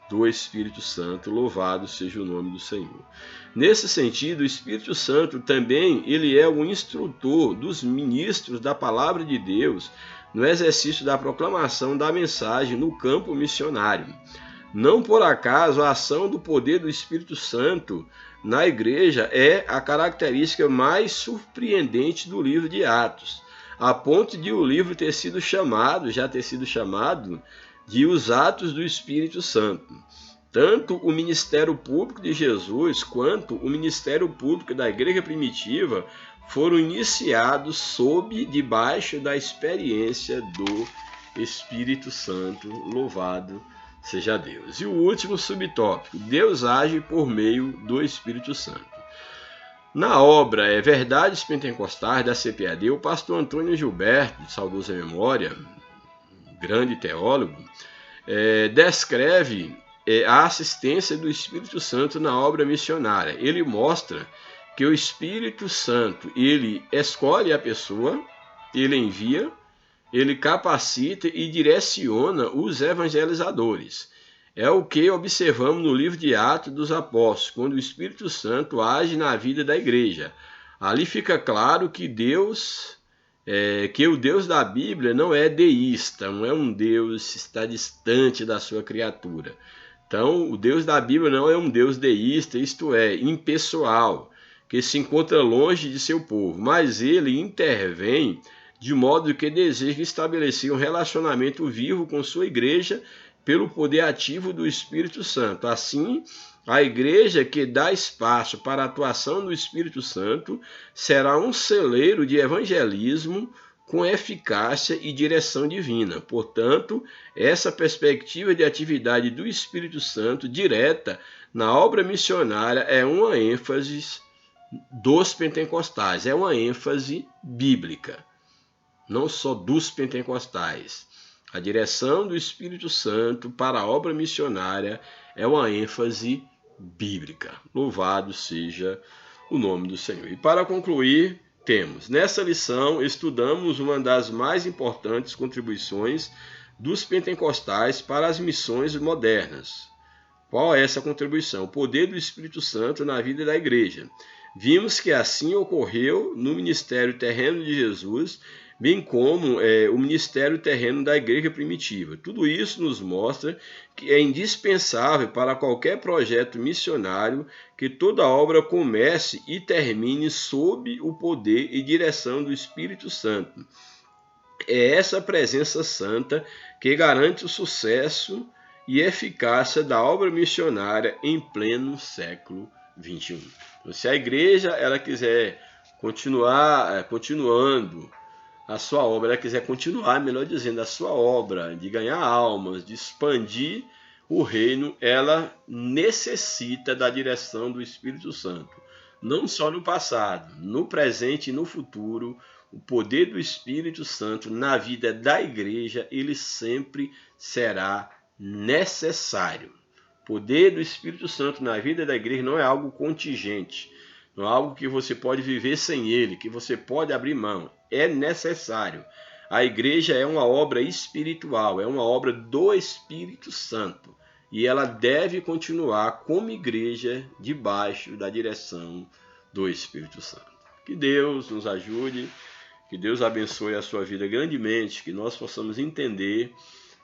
do Espírito Santo. Louvado seja o nome do Senhor. Nesse sentido, o Espírito Santo também ele é o instrutor dos ministros da palavra de Deus no exercício da proclamação da mensagem no campo missionário. Não por acaso a ação do poder do Espírito Santo na igreja é a característica mais surpreendente do livro de Atos, a ponto de o livro ter sido chamado de Os Atos do Espírito Santo. Tanto o ministério público de Jesus quanto o ministério público da igreja primitiva foram iniciados debaixo da experiência do Espírito Santo. Louvado seja Deus. E o último subtópico: Deus age por meio do Espírito Santo. Na obra Verdades Pentecostais da CPAD, o pastor Antônio Gilberto, de saudosa memória, grande teólogo, descreve a assistência do Espírito Santo na obra missionária. Ele mostra que o Espírito Santo, ele escolhe a pessoa, ele envia, ele capacita e direciona os evangelizadores. É o que observamos no livro de Atos dos Apóstolos, quando o Espírito Santo age na vida da igreja. Ali fica claro que o Deus da Bíblia não é deísta, não é um Deus que está distante da sua criatura. Então, o Deus da Bíblia não é um Deus deísta, isto é, impessoal, que se encontra longe de seu povo, mas ele intervém de modo que deseja estabelecer um relacionamento vivo com sua igreja pelo poder ativo do Espírito Santo. Assim, a igreja que dá espaço para a atuação do Espírito Santo será um celeiro de evangelismo com eficácia e direção divina. Portanto, essa perspectiva de atividade do Espírito Santo direta na obra missionária é uma ênfase dos pentecostais, é uma ênfase bíblica, não só dos pentecostais. A direção do Espírito Santo para a obra missionária é uma ênfase bíblica. Louvado seja o nome do Senhor. E para concluir, nessa lição, estudamos uma das mais importantes contribuições dos pentecostais para as missões modernas. Qual é essa contribuição? O poder do Espírito Santo na vida da igreja. Vimos que assim ocorreu no ministério terreno de Jesus, bem como o ministério terreno da igreja primitiva. Tudo isso nos mostra que é indispensável para qualquer projeto missionário que toda obra comece e termine sob o poder e direção do Espírito Santo. É essa presença santa que garante o sucesso e eficácia da obra missionária em pleno século XXI. Então, se a igreja ela quiser continuando a sua obra, ela quiser continuar, melhor dizendo, a sua obra de ganhar almas, de expandir o reino, ela necessita da direção do Espírito Santo. Não só no passado, no presente e no futuro, o poder do Espírito Santo na vida da igreja, ele sempre será necessário. O poder do Espírito Santo na vida da igreja não é algo contingente, não é algo que você pode viver sem ele, que você pode abrir mão. É necessário. A igreja é uma obra espiritual, é uma obra do Espírito Santo. E ela deve continuar como igreja debaixo da direção do Espírito Santo. Que Deus nos ajude, que Deus abençoe a sua vida grandemente, que nós possamos entender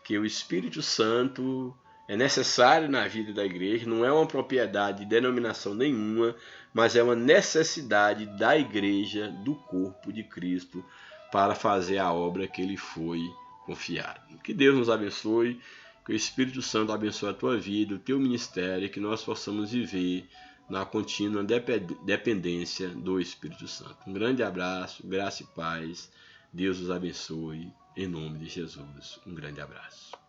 que o Espírito Santo é necessário na vida da igreja, não é uma propriedade de denominação nenhuma, mas é uma necessidade da igreja, do corpo de Cristo, para fazer a obra que ele foi confiado. Que Deus nos abençoe, que o Espírito Santo abençoe a tua vida, o teu ministério, e que nós possamos viver na contínua dependência do Espírito Santo. Um grande abraço, graça e paz. Deus os abençoe, em nome de Jesus. Um grande abraço.